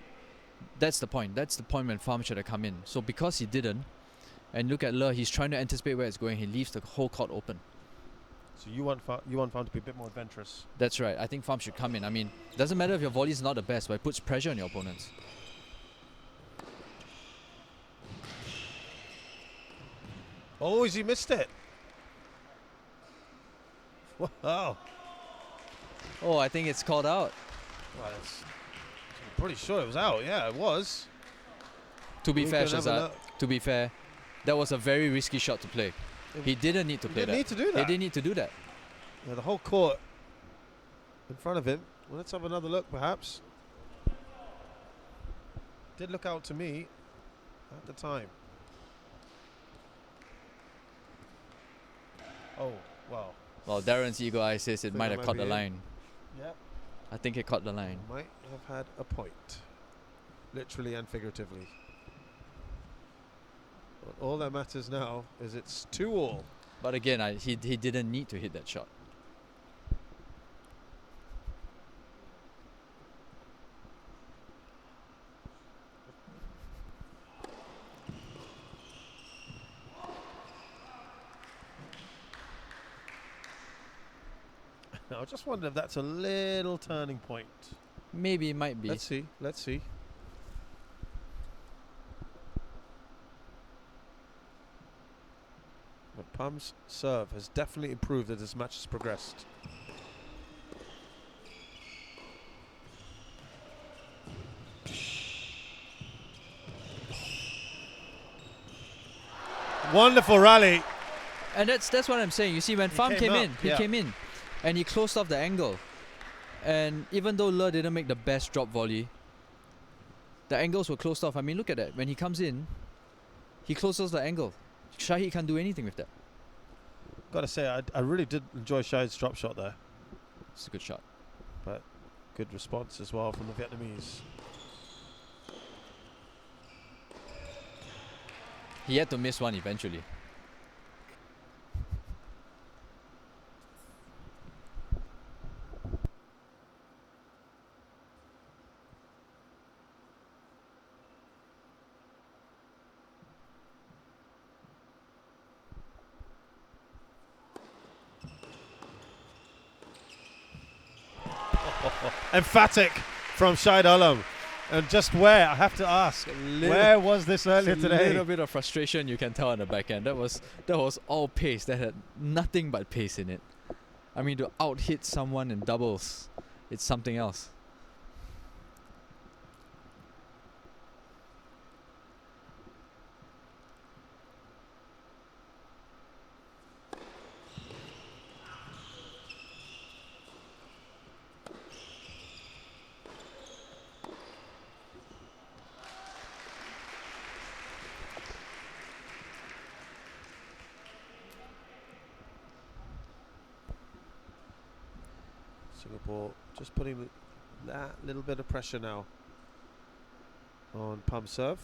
That's the point. That's the point when PHAM should have come in. So because he didn't, and look at Le, he's trying to anticipate where it's going. He leaves the whole court open. So you want PHAM to be a bit more adventurous. That's right. I think PHAM should come in. I mean, doesn't matter if your volley is not the best, but it puts pressure on your opponents. Oh, he missed it. Wow. Oh, I think it's called out. Well, I'm pretty sure it was out. Yeah, it was. To be We fair, can have a Shazad, look. to be fair, that was a very risky shot to play. He didn't need to play that. He didn't need to do He that. didn't need to do that. Yeah, the whole court in front of him. Well, let's have another look, perhaps. Did look out to me at the time. Oh, wow. Well, Darren's eagle eye says it Think might that have might caught be the it. line. Yep. I think it caught the line. Might have had a point. Literally and figuratively. But all that matters now is it's 2-all. But again, he didn't need to hit that shot. I just wonder if that's a little turning point. Maybe it might be. Let's see. Let's see. But PHAM's serve has definitely improved as this match has progressed. Wonderful rally. And that's what I'm saying. You see, when PHAM came in, he came in, and he closed off the angle. And even though Le didn't make the best drop volley, the angles were closed off. I mean, look at that. When he comes in, he closes the angle. Shaheed can't do anything with that. Gotta say, I really did enjoy Shaheed's drop shot there. It's a good shot. But good response as well from the Vietnamese. He had to miss one eventually. Emphatic from Shahid Alam. And just where, I have to ask, where was this earlier A today? little bit of frustration you can tell on the back end. That was all pace. That had nothing but pace in it. I mean, to out-hit someone in doubles, it's something else. Singapore just putting that little bit of pressure now on PHAM serve.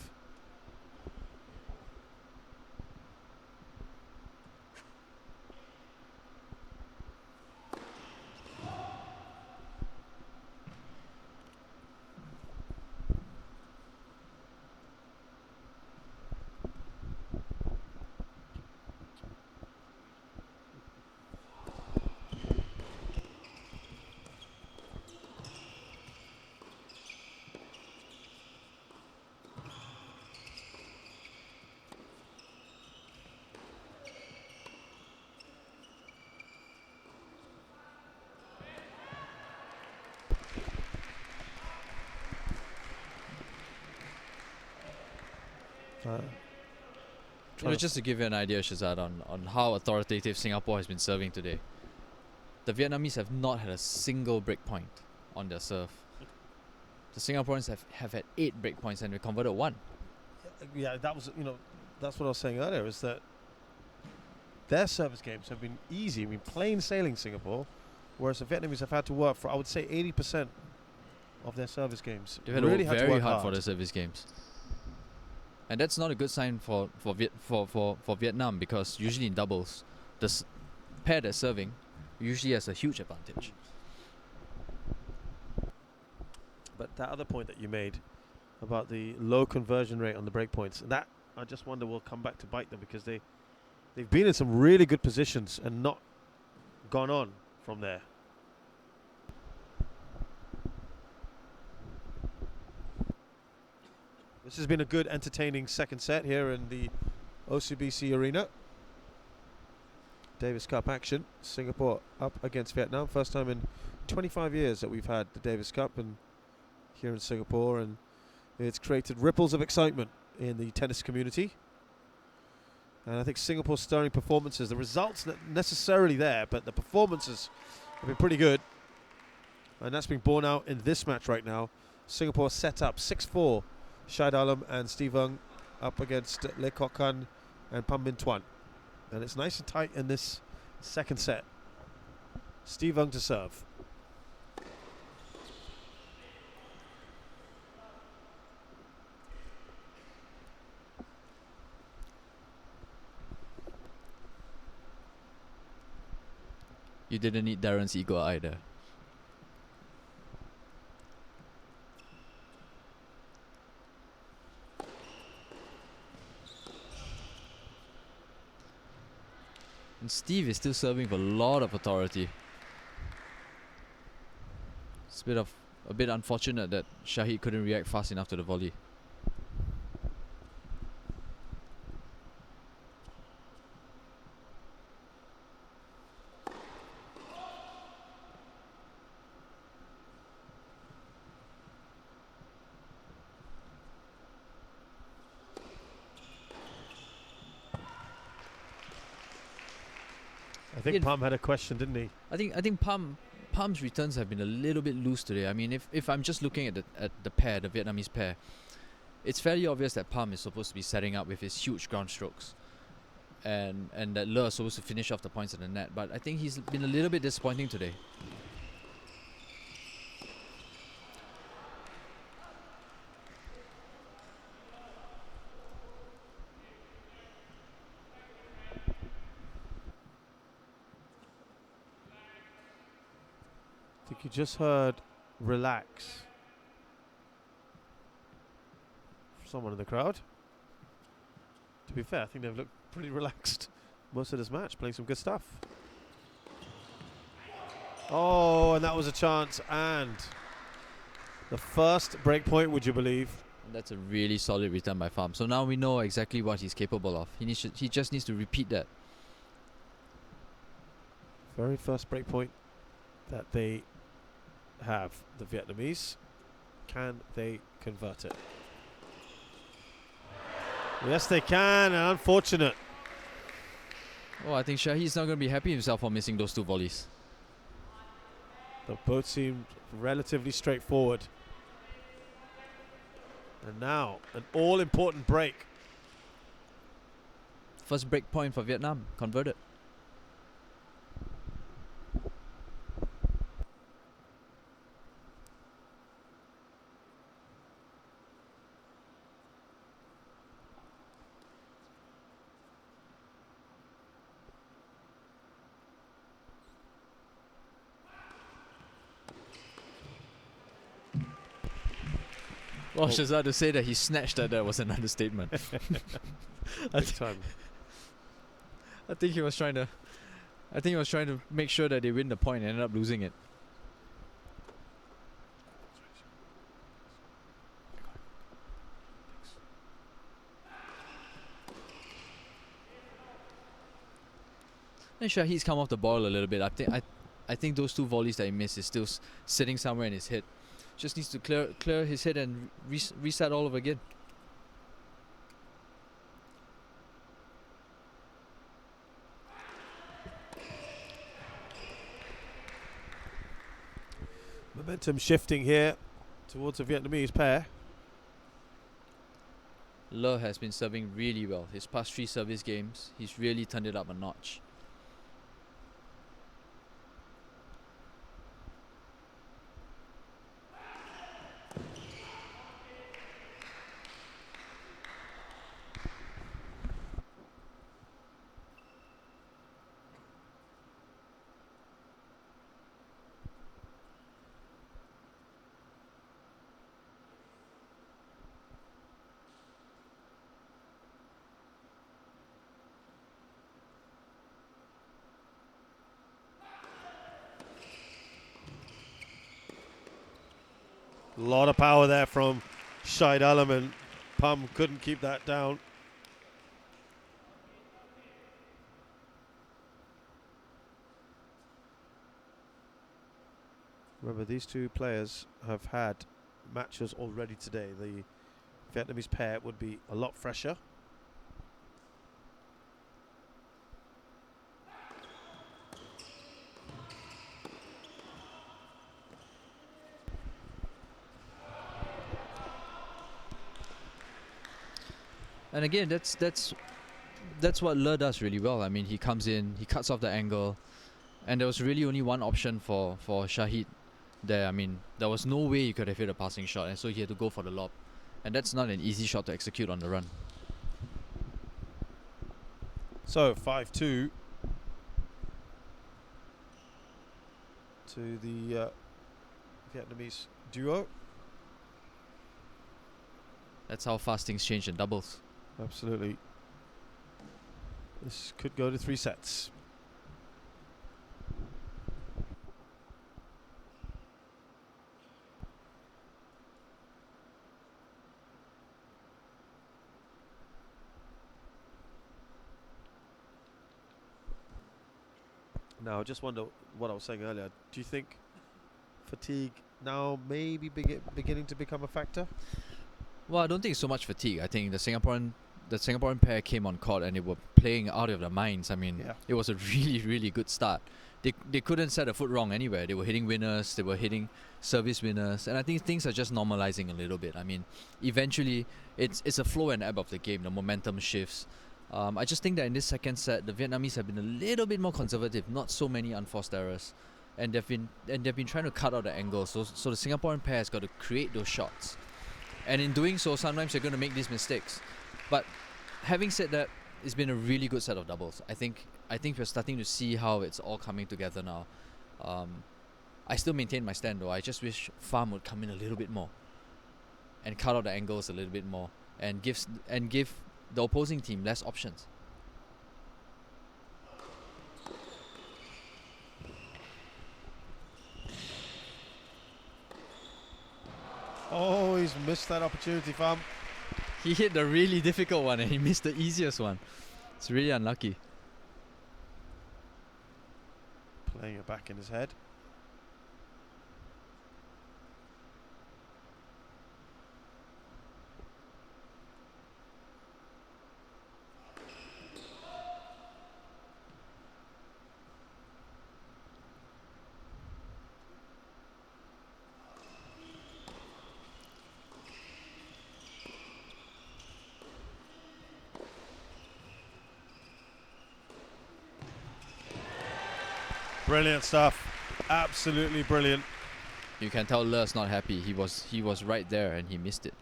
Just to give you an idea, Shazad, on how authoritative Singapore has been serving today. The Vietnamese have not had a single break point on their serve. The Singaporeans have had 8 break points and we converted 1. Yeah, that was, that's what I was saying earlier, is that their service games have been easy. I mean, plain sailing Singapore, whereas the Vietnamese have had to work for, I would say, 80% of their service games. They've had Really to had work to very work hard hard for their service games. And that's not a good sign for Vietnam, because usually in doubles, the pair that's serving usually has a huge advantage. But that other point that you made about the low conversion rate on the break points, that I just wonder will come back to bite them, because they've been in some really good positions and not gone on from there. This has been a good, entertaining second set here in the OCBC arena. Davis Cup action. Singapore up against Vietnam. First time in 25 years that we've had the Davis Cup and here in Singapore, and it's created ripples of excitement in the tennis community. And I think Singapore's stirring performances, the results not necessarily there, but the performances have been pretty good. And that's been borne out in this match right now. Singapore set up 6-4. Shaheed Alam and Steve Ng up against Quoc-Khanh and Tuan. And it's nice and tight in this second set. Steve Ng to serve. You didn't need Darren's ego either. And Steve is still serving with a lot of authority. It's a bit unfortunate that Shaheed couldn't react fast enough to the volley. I think PHAM had a question, didn't he? I think PHAM's returns have been a little bit loose today. I mean, if I'm just looking at the pair, the Vietnamese pair, it's fairly obvious that PHAM is supposed to be setting up with his huge ground strokes, and that Le is supposed to finish off the points at the net. But I think he's been a little bit disappointing today. I think you just heard relax. Someone in the crowd. To be fair, I think they've looked pretty relaxed most of this match, playing some good stuff. Oh, and that was a chance, and the first break point, would you believe? And that's a really solid return by PHAM. So now we know exactly what he's capable of. He just needs to repeat that. Very first break point that they have, the Vietnamese. Can they convert it? Yes, they can, and unfortunate. Oh, I think Shaheed's not going to be happy himself for missing those two volleys. But both seemed relatively straightforward. And now, an all-important break. First break point for Vietnam, converted. Well, Shazad, to say that he snatched that was an understatement. I think he was trying to make sure that they win the point and ended up losing it. And Shaheed's come off the ball a little bit. I think those two volleys that he missed is still sitting somewhere in his head. Just needs to clear his head and reset all over again. Momentum shifting here towards the Vietnamese pair. Le has been serving really well. His past 3 service games, he's really turned it up a notch. A lot of power there from Shaheed Alam, and PHAM couldn't keep that down. Remember, these two players have had matches already today. The Vietnamese pair would be a lot fresher. And again, that's what Le does really well. I mean, he comes in, he cuts off the angle, and there was really only one option for Shaheed there. I mean, there was no way he could have hit a passing shot, and so he had to go for the lob. And that's not an easy shot to execute on the run. So 5-2 to the Vietnamese duo. That's how fast things change in doubles. Absolutely. This could go to 3 sets. Now, I just wonder what I was saying earlier. Do you think fatigue now maybe beginning to become a factor? Well, I don't think it's so much fatigue. I think the Singaporean pair came on court and they were playing out of their minds. I mean, it was a really, really good start. They couldn't set a foot wrong anywhere. They were hitting winners, they were hitting service winners, and I think things are just normalizing a little bit. I mean, eventually, it's a flow and ebb of the game. The momentum shifts. I just think that in this second set, the Vietnamese have been a little bit more conservative, not so many unforced errors, and they've been trying to cut out the angles. So the Singaporean pair has got to create those shots. And in doing so, sometimes you're going to make these mistakes. But having said that, it's been a really good set of doubles. I think we're starting to see how it's all coming together now. I still maintain my stand though. I just wish PHAM would come in a little bit more and cut out the angles a little bit more and give the opposing team less options. Oh, he's missed that opportunity, PHAM. He hit the really difficult one and he missed the easiest one. It's really unlucky. Playing it back in his head. Brilliant stuff. Absolutely brilliant. You can tell Le's not happy. He was right there and he missed it.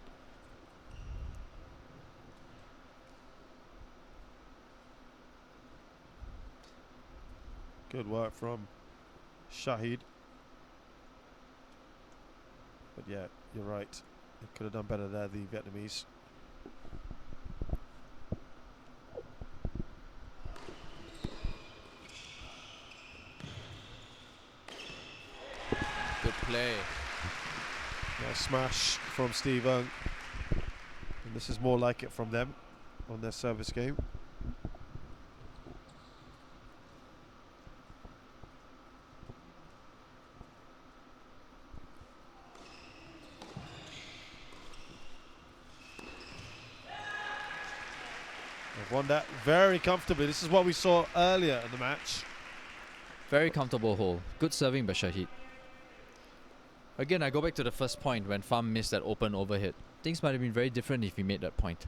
Good work from Shaheed. But yeah, you're right. They could have done better there, the Vietnamese. Good play. Nice smash from Steve Ng. And this is more like it from them on their service game. They've won that very comfortably. This is what we saw earlier in the match. Very comfortable hole. Good serving by Shaheed. Again, I go back to the first point when PHAM missed that open overhit. Things might have been very different if he made that point.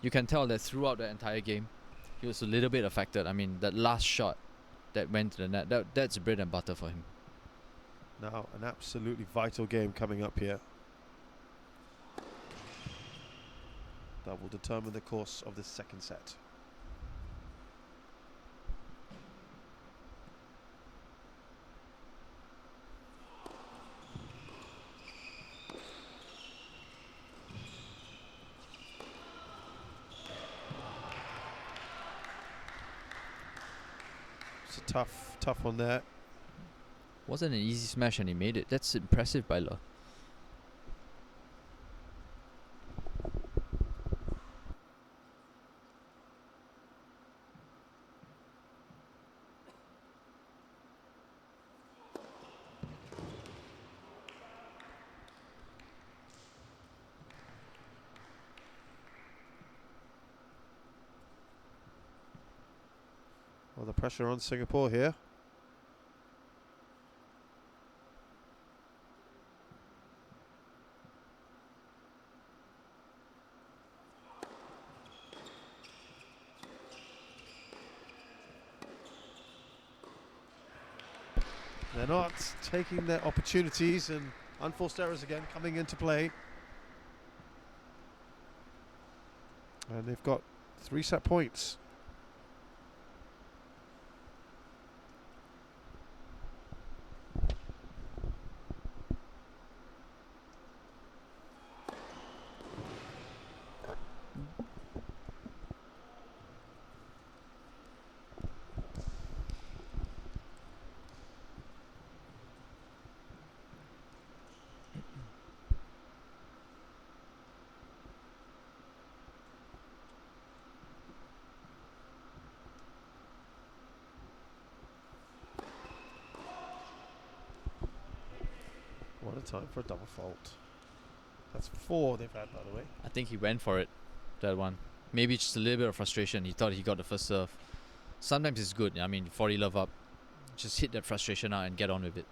You can tell that throughout the entire game, he was a little bit affected. I mean, that last shot that went to the net, that's bread and butter for him. Now, an absolutely vital game coming up here. That will determine the course of the second set. It's a tough one there. Wasn't an easy smash and he made it. That's impressive by Le. The pressure on Singapore here. They're not taking their opportunities, and unforced errors again coming into play. And they've got 3 set points. What a time for a double fault. That's 4 they've had, by the way. I think he went for it, that one. Maybe just a little bit of frustration. He thought he got the first serve. Sometimes it's good. I mean, 40 love up. Just hit that frustration out and get on with it.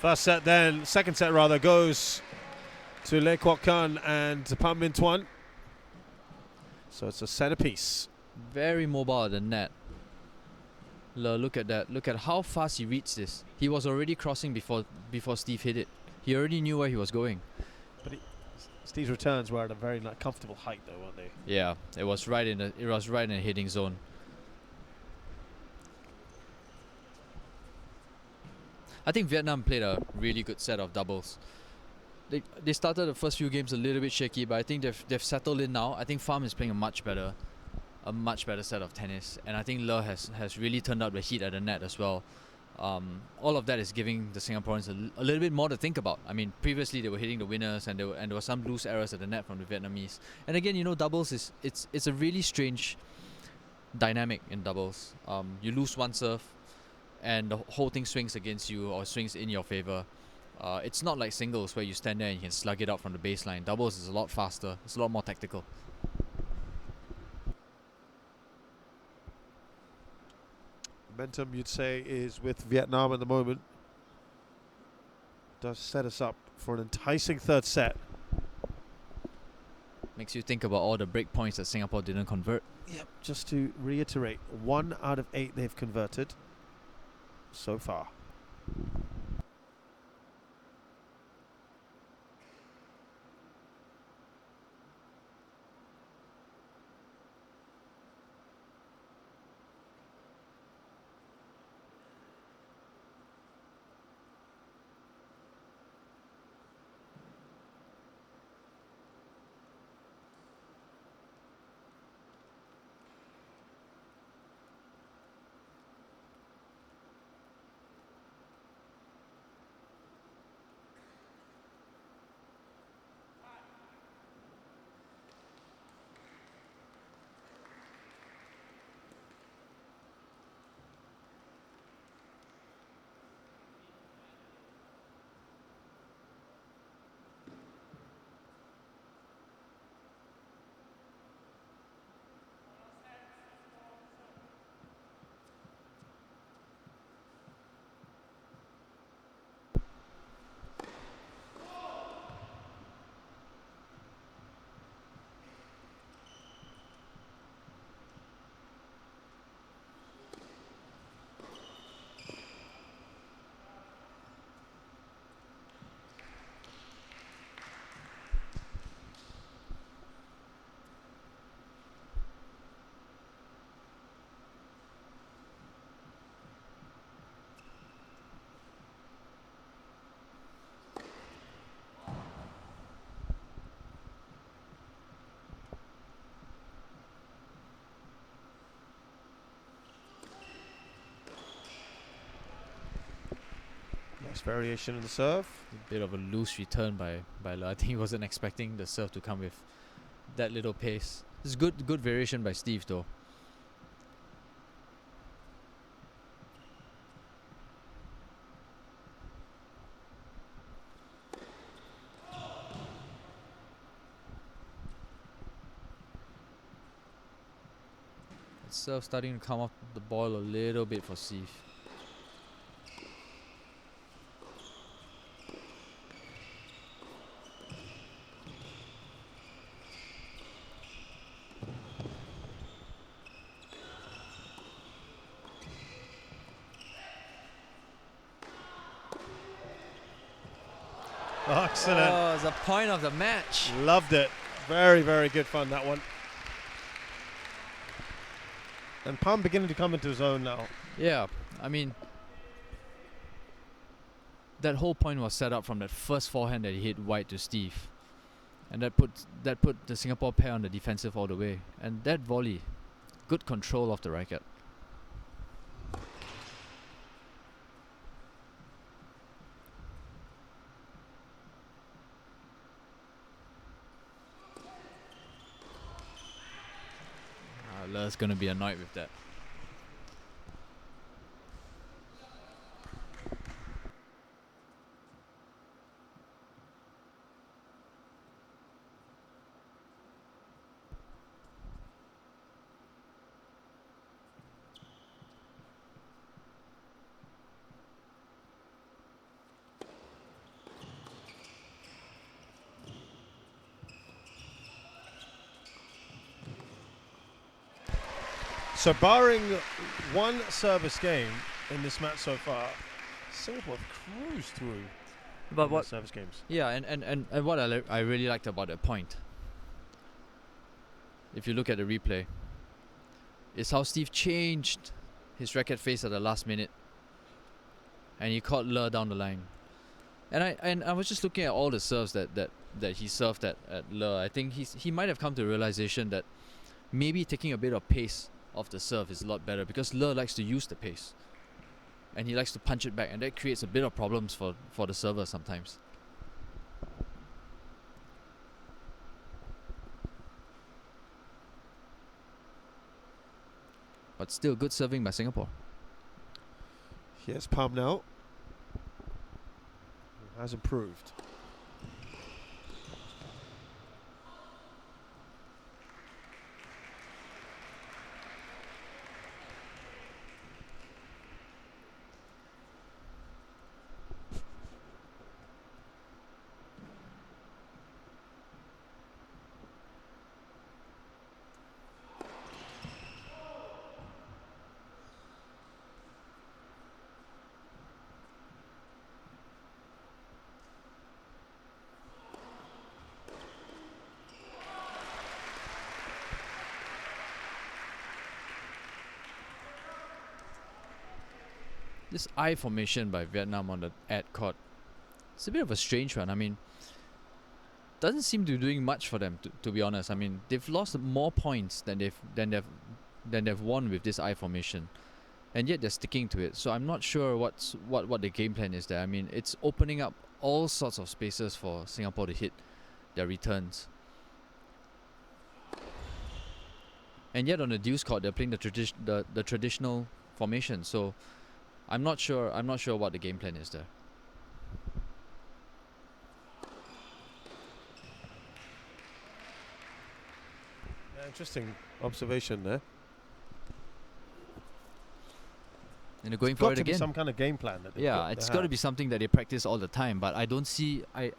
First set then, second set rather, goes to Le Quoc-Khanh and PHAM Tuan. So it's a centerpiece. Very mobile at the net. Look at that. Look at how fast he reads this. He was already crossing before Steve hit it. He already knew where he was going. But Steve's returns were at a very comfortable height, though, weren't they? Yeah, it was right in the hitting zone. I think Vietnam played a really good set of doubles. They started the first few games a little bit shaky, but I think they've settled in now. I think PHAM is playing a much better set of tennis, and I think Le has really turned up the heat at the net as well. All of that is giving the Singaporeans a little bit more to think about. I mean, previously they were hitting the winners, and there were some loose errors at the net from the Vietnamese. And again, you know, doubles it's a really strange dynamic in doubles. You lose one serve, and the whole thing swings against you or swings in your favor. It's not like singles where you stand there and you can slug it out from the baseline. Doubles is a lot faster. It's a lot more tactical. Momentum, you'd say, is with Vietnam at the moment. Does set us up for an enticing third set. Makes you think about all the break points that Singapore didn't convert. Yep. Just to reiterate, 1 out of 8 they've converted so far. Nice variation in the serve. A bit of a loose return by Le. I think he wasn't expecting the serve to come with that little pace. It's good variation by Steve though. Serve starting to come off the ball a little bit for Steve. Excellent. Oh, it's a point of the match. Loved it. Very, very good fun, that one. And PHAM beginning to come into his own now. Yeah, I mean, that whole point was set up from that first forehand that he hit wide to Steve, and that put the Singapore pair on the defensive all the way. And that volley, good control of the racket. Le's gonna be annoyed with that. So barring one service game in this match so far, Singapore have cruised through But what? service games. Yeah, and what I really liked about that point, if you look at the replay, is how Steve changed his racket face at the last minute, and he caught Le down the line. And I was just looking at all the serves that he served at Le. I think he might have come to the realization that maybe taking a bit of pace off the serve is a lot better, because Le likes to use the pace and he likes to punch it back, and that creates a bit of problems for the server sometimes. But still good serving by Singapore. Here's PHAM now. Has improved. This I formation by Vietnam on the ad court, it's a bit of a strange one. I mean, doesn't seem to be doing much for them, to be honest. I mean, they've lost more points than they've won with this I formation, and yet they're sticking to it. So I'm not sure what the game plan is there. I mean, it's opening up all sorts of spaces for Singapore to hit their returns. And yet on the deuce court, they're playing the traditional formation. So I'm not sure what the game plan is there. Yeah, interesting observation there. And they're going It's for got it to be again. some kind of game plan that It's got to be something that they practice all the time. But I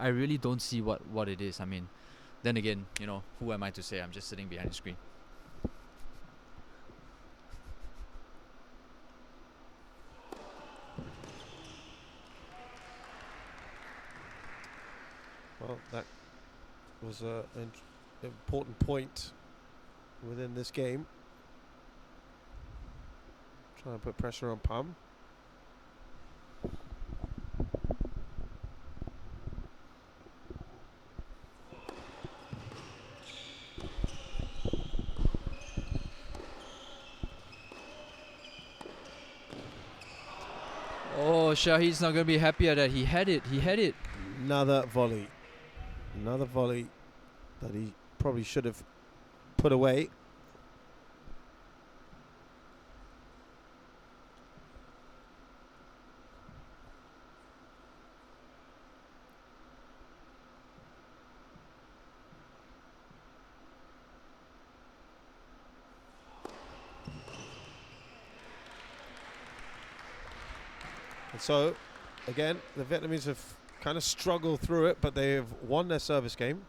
really don't see what it is. I mean, then again, who am I to say? I'm just sitting behind the screen. Well, that was an important point within this game. Trying to put pressure on PHAM. Shaheed's not going to be happy at that. He had it. He had it. Another volley. Another volley that he probably should have put away. And so, again, the Vietnamese have kind of struggled through it, but they have won their service game.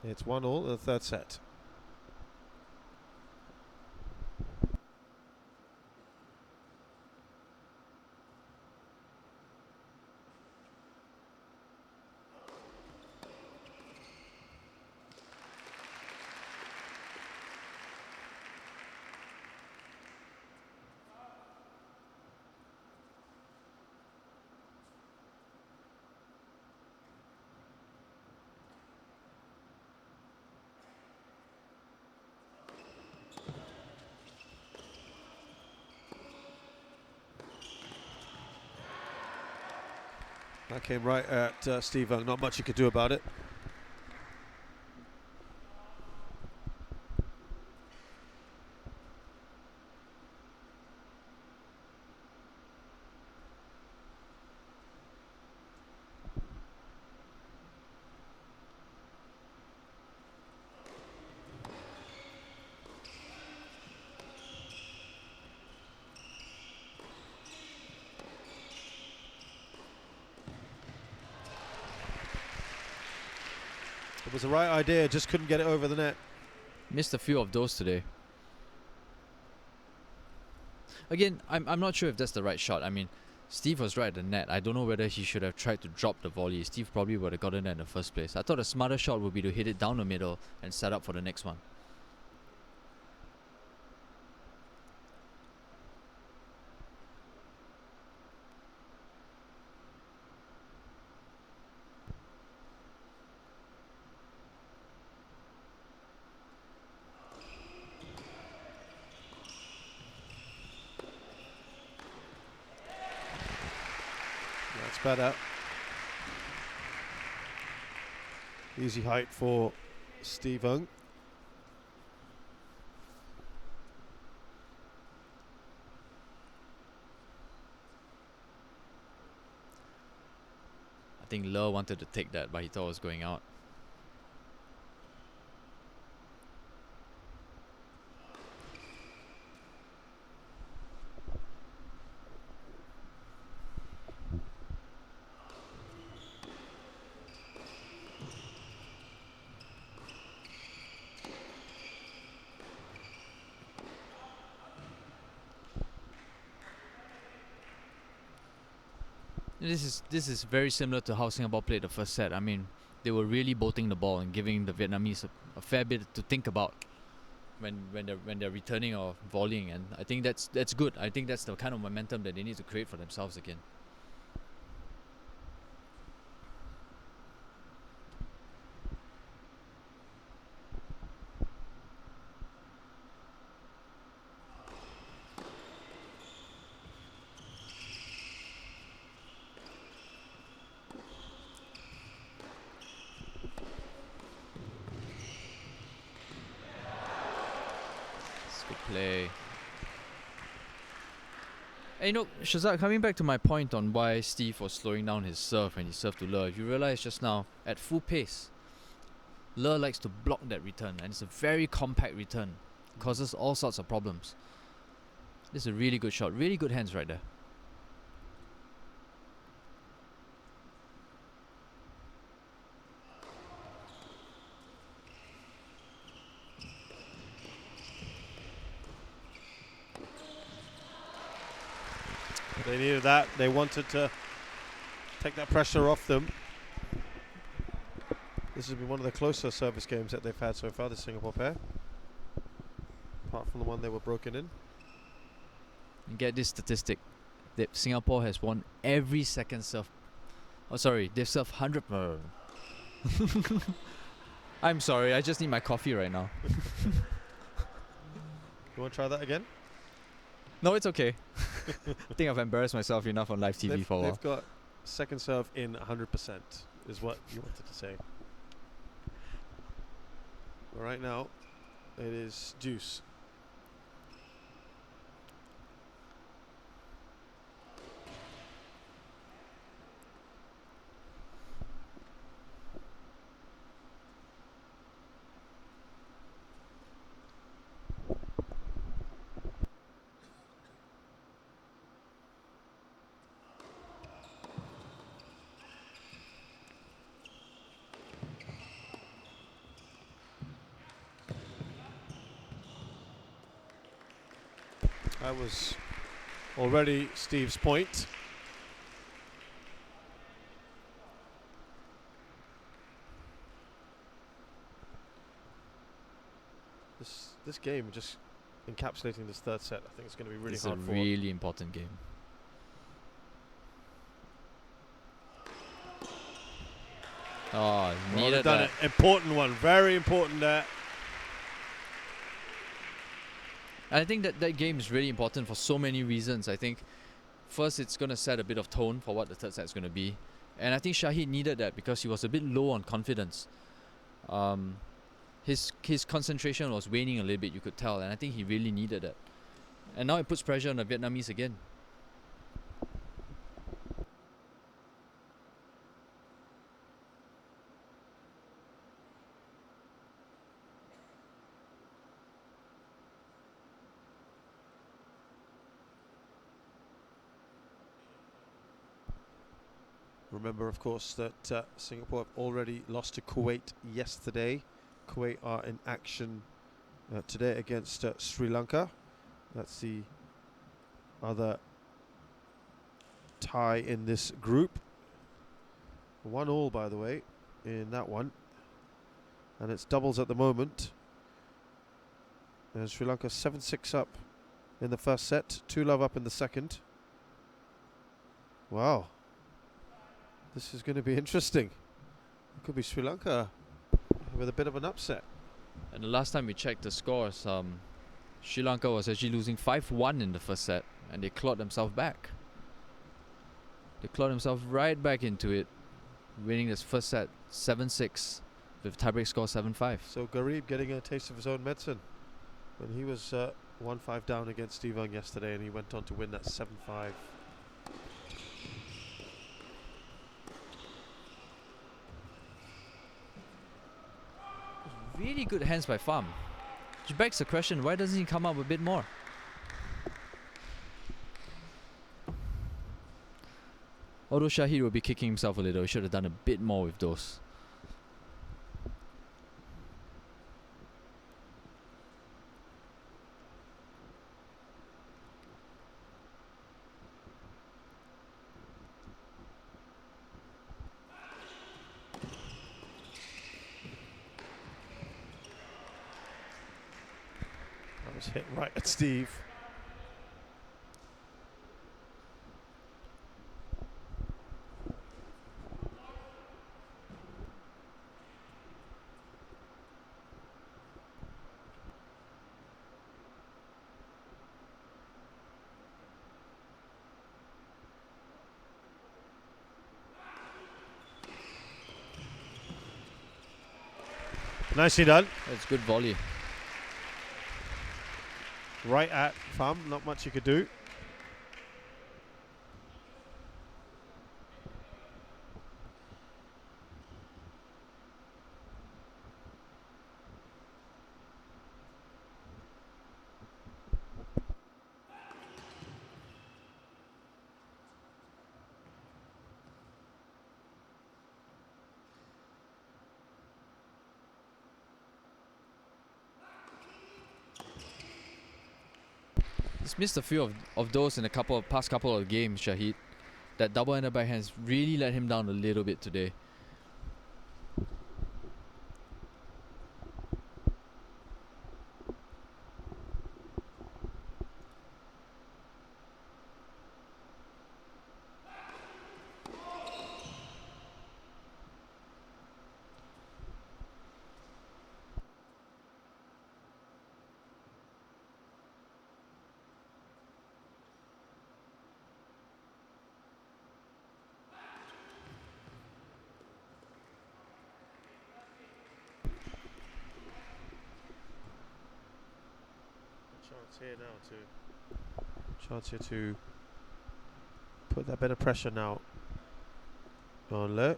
It's 1-1 in the third set. That came right at Steve Ung. Not much he could do about it. It was the right idea, just couldn't get it over the net. Missed a few of those today. Again, I'm not sure if that's the right shot. I mean, Steve was right at the net. I don't know whether he should have tried to drop the volley. Steve probably would have gotten there in the first place. I thought a smarter shot would be to hit it down the middle and set up for the next one. That's better. Easy height for Steve Ung. I think Le wanted to take that, but he thought it was going out. This is very similar to how Singapore played the first set. I mean, they were really bolting the ball and giving the Vietnamese a fair bit to think about when they're returning or volleying, and I think that's good. I think that's the kind of momentum that they need to create for themselves again. Play. And you know, Shazad, coming back to my point on why Steve was slowing down his serve when he served to Le, if you realize just now, at full pace, Le likes to block that return, and it's a very compact return. It causes all sorts of problems. This is a really good shot, really good hands right there. They needed that. They wanted to take that pressure off them. This has been one of the closer service games that they've had so far, the Singapore pair. Apart from the one they were broken in. And get this statistic. That Singapore has won every second serve. Oh, sorry. They've served 100... I'm sorry. I just need my coffee right now. You want to try that again? No, it's okay. I think I've embarrassed myself enough on live TV for a while. They've got second serve in 100%, is what you wanted to say. But right now, it is deuce. That was already Steve's point. This game, just encapsulating this third set, I think it's going to be really hard for. It's a really important game. Oh, needed done that. it. Important one, very important there. And I think that game is really important for so many reasons. I think first it's going to set a bit of tone for what the third set is going to be. And I think Shaheed needed that because he was a bit low on confidence. His concentration was waning a little bit, you could tell. And I think he really needed that. And now it puts pressure on the Vietnamese again. Remember, of course, that Singapore have already lost to Kuwait yesterday. Kuwait are in action today against Sri Lanka. That's the other tie in this group. 1-1, by the way, in that one. And it's doubles at the moment. And Sri Lanka 7-6 up in the first set, 2-love up in the second. Wow. This is going to be interesting. It could be Sri Lanka with a bit of an upset. And the last time we checked the scores, Sri Lanka was actually losing 5-1 in the first set, and they clawed themselves back. They clawed themselves right back into it, winning this first set 7-6 with tiebreak score 7-5. So Garib getting a taste of his own medicine when he was 1-5 down against Yuan yesterday, and he went on to win that 7-5. Really good hands by PHAM. Which begs the question, why doesn't he come up a bit more? Although Shaheed will be kicking himself a little, he should have done a bit more with those. Was hit right at Steve. Nicely done. That's good volley. Right at PHAM, not much you could do. He's missed a few of those in the past couple of games, Shaheed. That double-handed backhand's really let him down a little bit today. Chance here now to. Chance here to put that bit of pressure now on Le.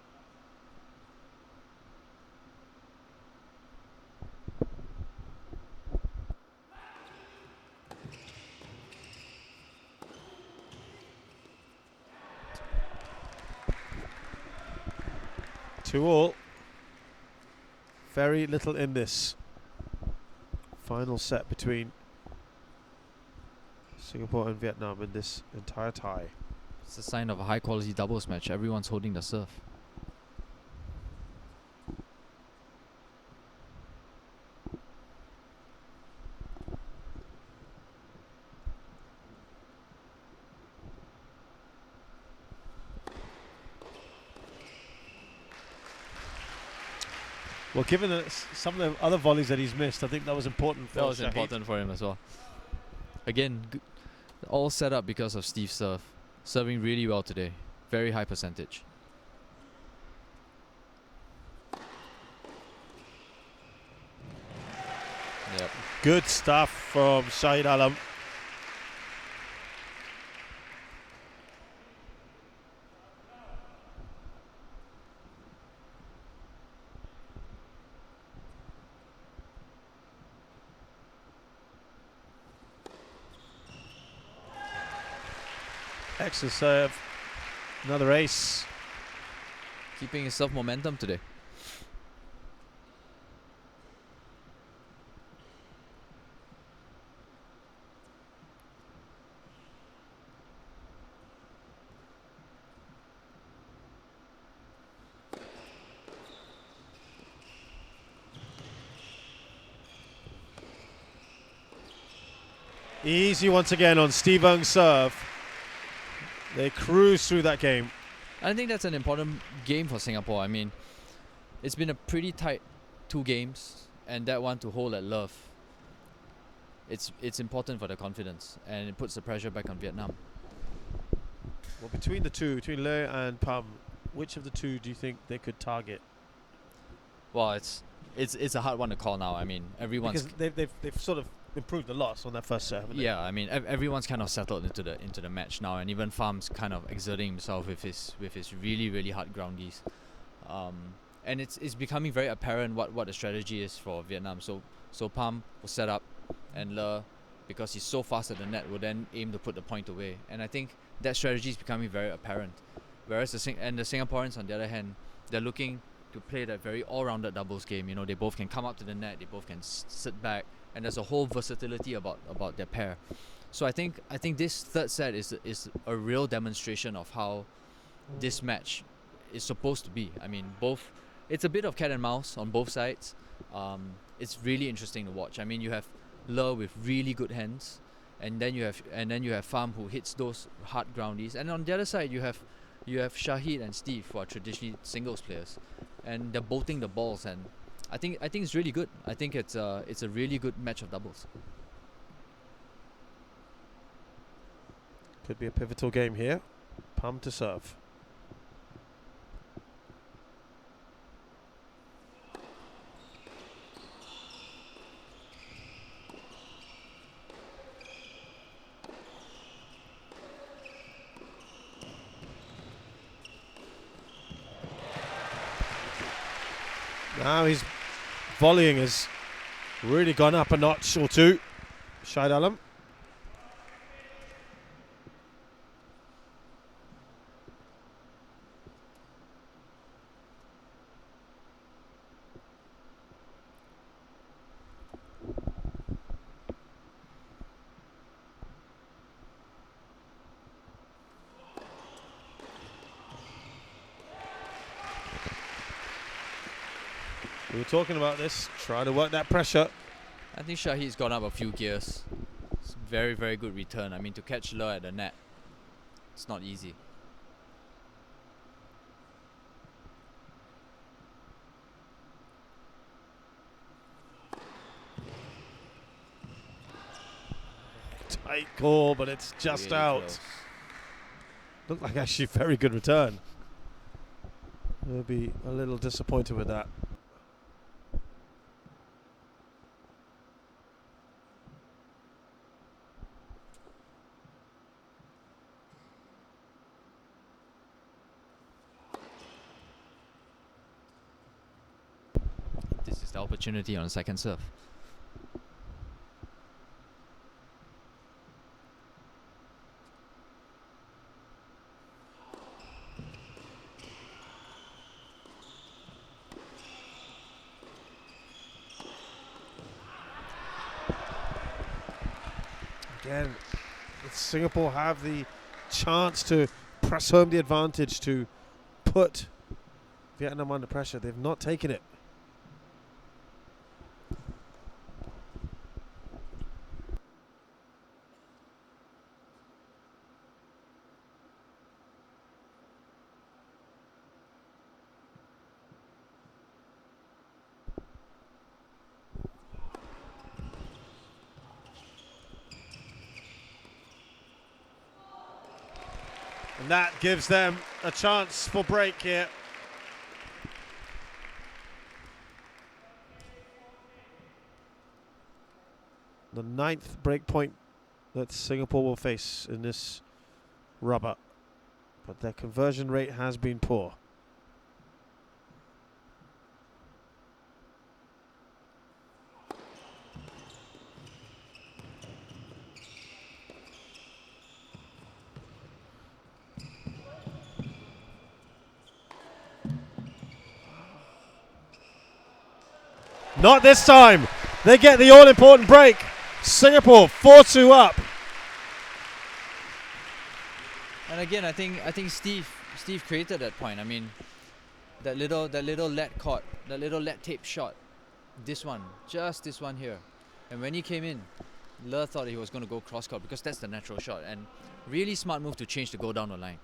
Two all. Very little in this final set between Singapore and Vietnam in this entire tie. It's a sign of a high quality doubles match. Everyone's holding the serve. Well, given that some of the other volleys that he's missed, I think that was important for That was Shaheed. important for him as well. Again, all set up because of Steve's serve. Serving really well today. Very high percentage. Yep. Good stuff from Shaheed Alam. Excellent serve. Another ace. Keeping his serve momentum today. Easy once again on Steve Ng's serve. They cruise through that game. I think that's an important game for Singapore. I mean, it's been a pretty tight 2 games, and that one to hold at love. It's important for the confidence, and it puts the pressure back on Vietnam. Well, between the two, between Le and PHAM, which of the two do you think they could target? Well, it's a hard one to call now. I mean, everyone's Because they've sort of improved a lot on that first set, haven't they? yeah. I mean, everyone's kind of settled into the match now, and even PHAM's kind of exerting himself with his really hard groundies, and it's becoming very apparent what the strategy is for Vietnam. So PHAM will set up, and Le, because he's so fast at the net, will then aim to put the point away. And I think that strategy is becoming very apparent. Whereas the Singaporeans, on the other hand, they're looking to play that very all-rounded doubles game. You know, they both can come up to the net, they both can sit back, and there's a whole versatility about their pair. So I think this third set is a real demonstration of how this match is supposed to be. I mean, it's a bit of cat and mouse on both sides. It's really interesting to watch. I mean, you have Le with really good hands, and then you have PHAM who hits those hard groundies, and on the other side you have Shaheed and Steve, who are traditionally singles players, and they're bolting the balls, and I think it's really good. I think it's a really good match of doubles. Could be a pivotal game here. PHAM to serve. Now his volleying has really gone up a notch or two. Shaheed Alam. We were talking about this, trying to work that pressure. I think Shaheed's gone up a few gears. It's very, very good return. I mean, to catch Le at the net, it's not easy. Tight call, but it's just Really out. close. Looked like actually very good return. We'll be a little disappointed with that. takes the opportunity on the second serve. Again, Singapore have the chance to press home the advantage, to put Vietnam under pressure. They've not taken it. And that gives them a chance for break here. The 9th break point that Singapore will face in this rubber. But their conversion rate has been poor. Not this time. They get the all-important break. Singapore 4-2 up. And again, I think Steve created that point. I mean, that little let caught, that little let tape shot. This one, just this one here. And when he came in, Le thought he was going to go cross court because that's the natural shot. And really smart move to change to go down the line.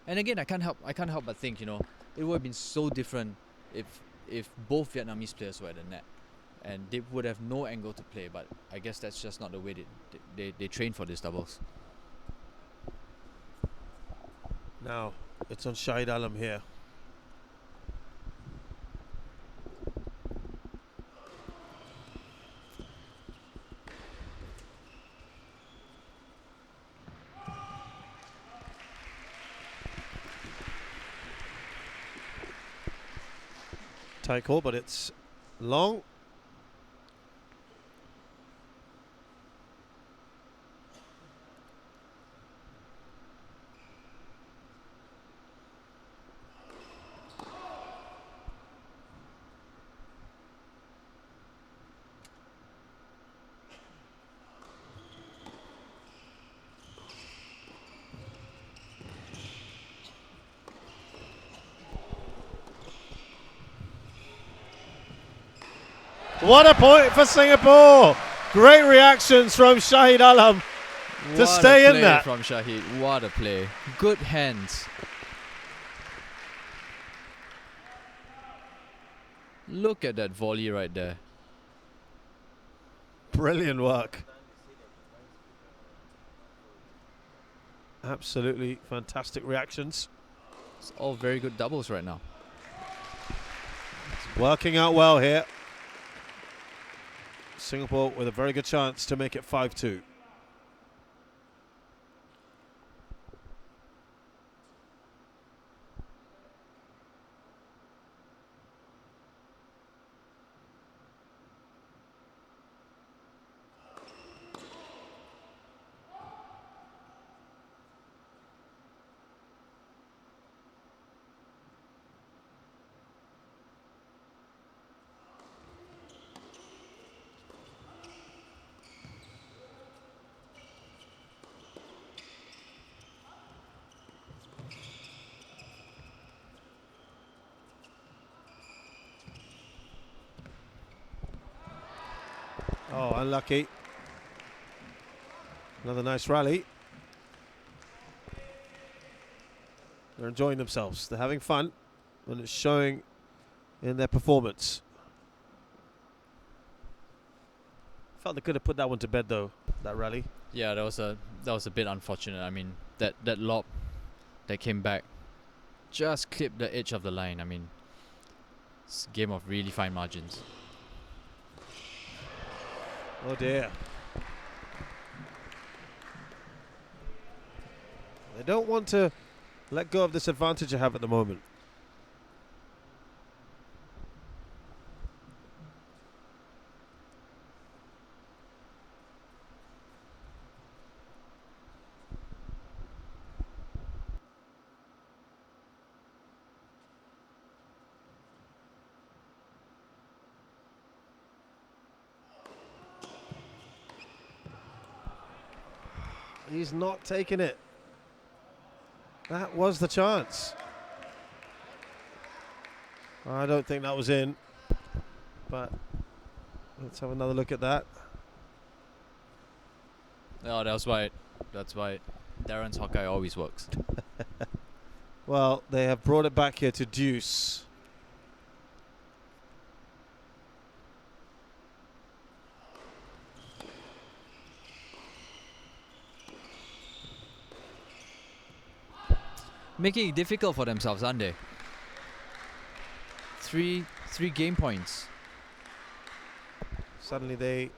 And again, I can't help but think, you know, it would have been so different if both Vietnamese players were at the net, and they would have no angle to play. But I guess that's just not the way they train for these doubles. Now it's on Shaheed Alam here. Tight call, but it's long. What a point for Singapore! Great reactions from Shaheed Alam to stay in that. From Shaheed, what a play! Good hands. Look at that volley right there. Brilliant work. Absolutely fantastic reactions. It's all very good doubles right now. It's working out well here. Singapore with a very good chance to make it 5-2. Oh, unlucky. Another nice rally. They're enjoying themselves. They're having fun, and it's showing in their performance. Felt they could have put that one to bed though, that rally. Yeah, that was a bit unfortunate. I mean, that lob that came back just clipped the edge of the line. I mean, it's a game of really fine margins. Oh dear. They don't want to let go of this advantage they have at the moment. he's not taking it. That was the chance. I don't think that was in, but let's have another look at that. Oh, that was right. That's right. Darren's Hawkeye always works. Well, they have brought it back here to deuce. Making it difficult for themselves, aren't they? Three game points. Suddenly they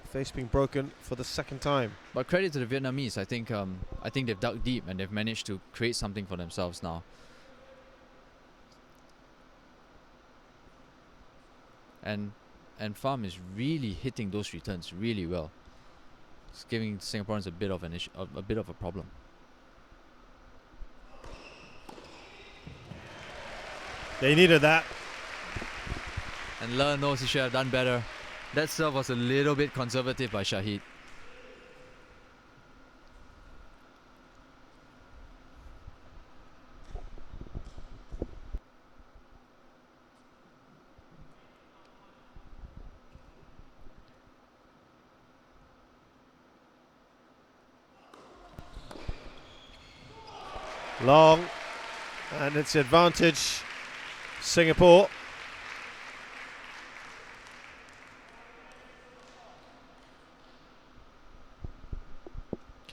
face being broken for the second time. But credit to the Vietnamese. I think they've dug deep and they've managed to create something for themselves now. And PHAM is really hitting those returns really well. It's giving Singaporeans a bit of an issue, a bit of a problem. They needed that. And Le knows he should have done better. That serve was a little bit conservative by Shaheed. Long, and it's advantage Singapore.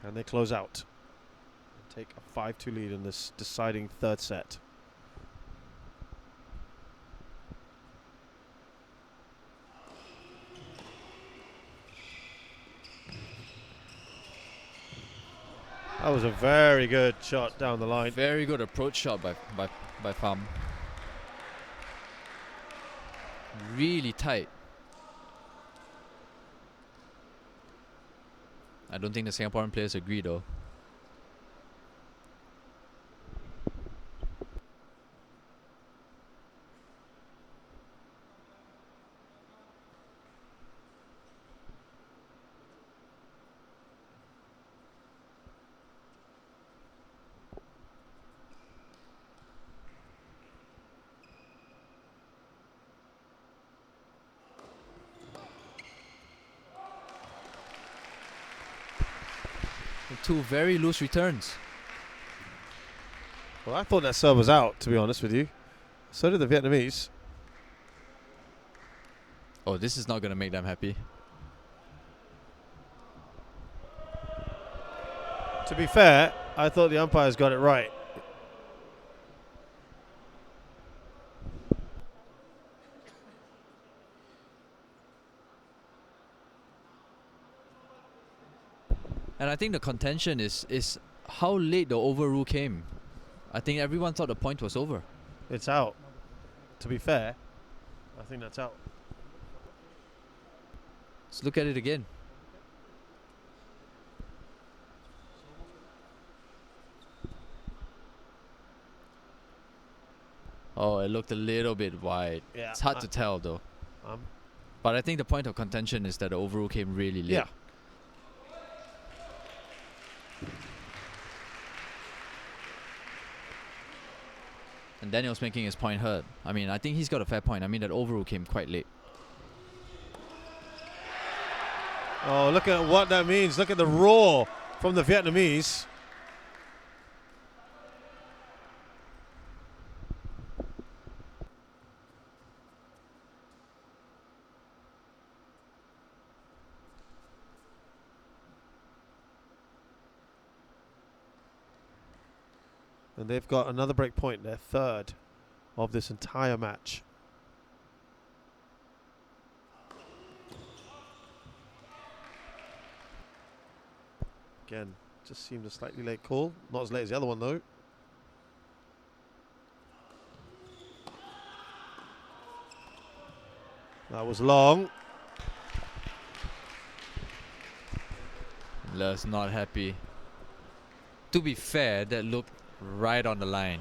Can they close out and take a 5-2 lead in this deciding third set? That was a very good shot down the line. Very good approach shot by PHAM. Really tight. I don't think the Singaporean players agree though. Two very loose returns. Well, I thought that serve was out, to be honest with you. So did the Vietnamese. Oh, this is not going to make them happy. To be fair, I thought the umpires got it right. And I think the contention is how late the overrule came. I think everyone thought the point was over. It's out. To be fair, I think that's out. Let's look at it again. Oh, it looked a little bit wide. Yeah, it's hard to tell though. But I think the point of contention is that the overrule came really late. Yeah. And Daniel's making his point heard. I mean, I think he's got a fair point. I mean, that overrule came quite late. Oh, look at what that means. Look at the roar from the Vietnamese. And they've got another break point, their third of this entire match. Again, just seemed a slightly late call. Not as late as the other one, though. That was long. Le's not happy. To be fair, that looked right on the line.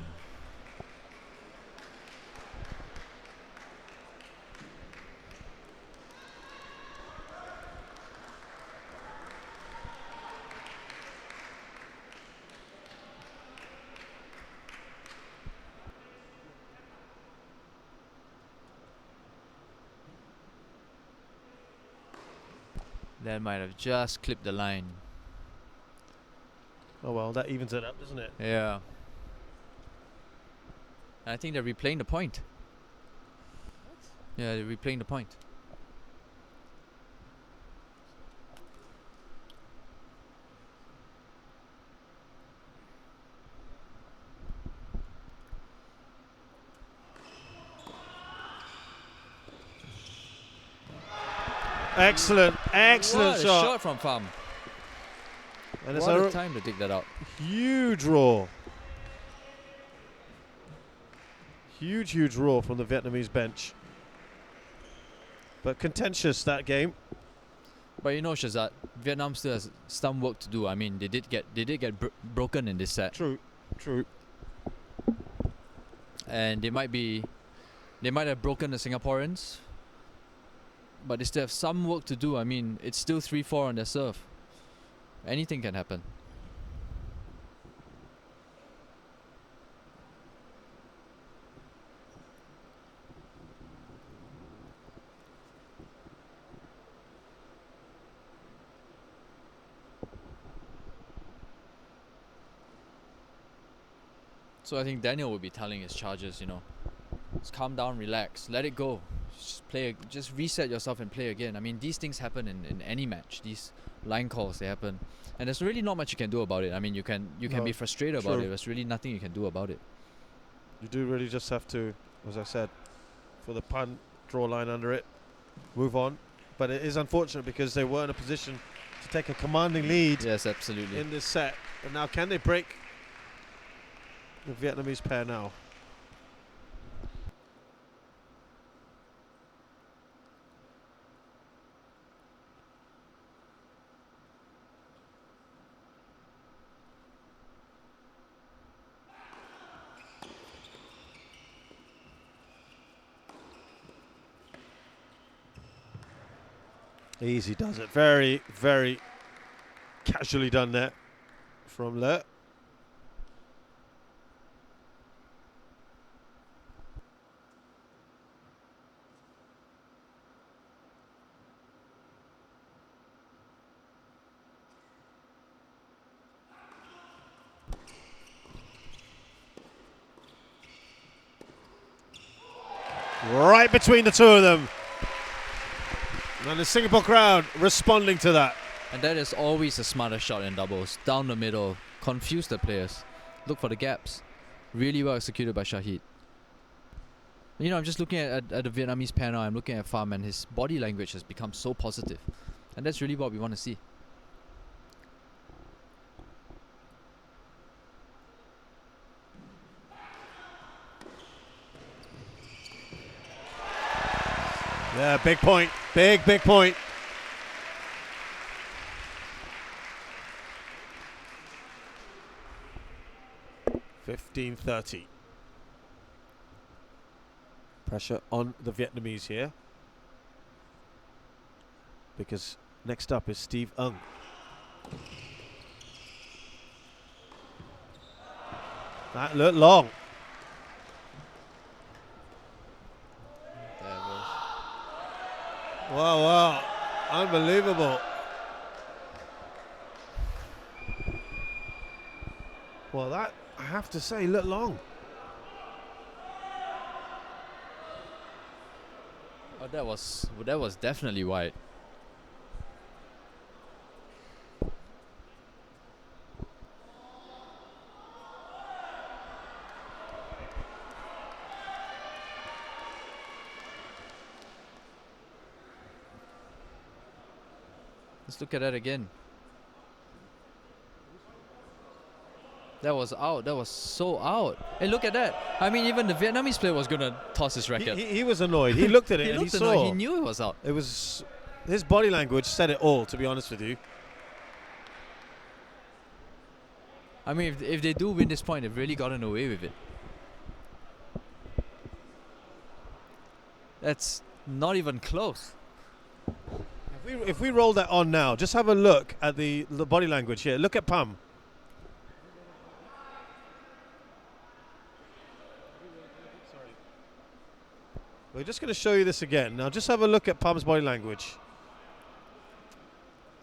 That might have just clipped the line. Oh well, that evens it up, doesn't it? Yeah. And I think they're replaying the point. Yeah, they're replaying the point. Excellent, excellent What a shot. shot from PHAM. And it's What a a time to dig that out. huge roar. Huge, huge roar from the Vietnamese bench. But contentious, that game. But you know, Shazad, Vietnam still has some work to do. I mean, they did get broken in this set, True, true. and they might have broken the Singaporeans, but they still have some work to do. I mean, it's still 3-4 on their serve. Anything can happen. So I think Daniel will be telling his charges, you know, just calm down, relax, let it go. Just reset yourself and play again. I mean, these things happen in any match. These line calls, they happen. And there's really not much you can do about it. I mean, you can be frustrated about it. There's really nothing you can do about it. You do really just have to, as I said, for the punt, draw a line under it, move on. But it is unfortunate because they were in a position to take a commanding lead. Yes, absolutely. In this set. And now can they break the Vietnamese pair now? Easy does it. Very, very casually done there from Le. Right between the two of them. And the Singapore crowd responding to that. And that is always a smarter shot in doubles. Down the middle, confuse the players, look for the gaps. Really well executed by Shaheed. You know, I'm just looking at the Vietnamese panel, I'm looking at PHAM, and his body language has become so positive. And that's really what we want to see. Yeah, big point. Big point. $15-30. Pressure on the Vietnamese here. Because next up is Steve Ng. That looked long. Wow, wow. Unbelievable. Well, that, I have to say, looked long. Oh, that was definitely wide. Let's look at that again. That was out. That was so out. Hey, look at that. I mean, even the Vietnamese player was going to toss his racket. He was annoyed. He looked at it and he saw. Annoyed. He knew it was out. It was, his body language said it all, to be honest with you. I mean, if they do win this point, they've really gotten away with it. That's not even close. If we roll that on now, just have a look at the body language here. Look at PHAM. We're just going to show you this again. Now just have a look at PHAM's body language.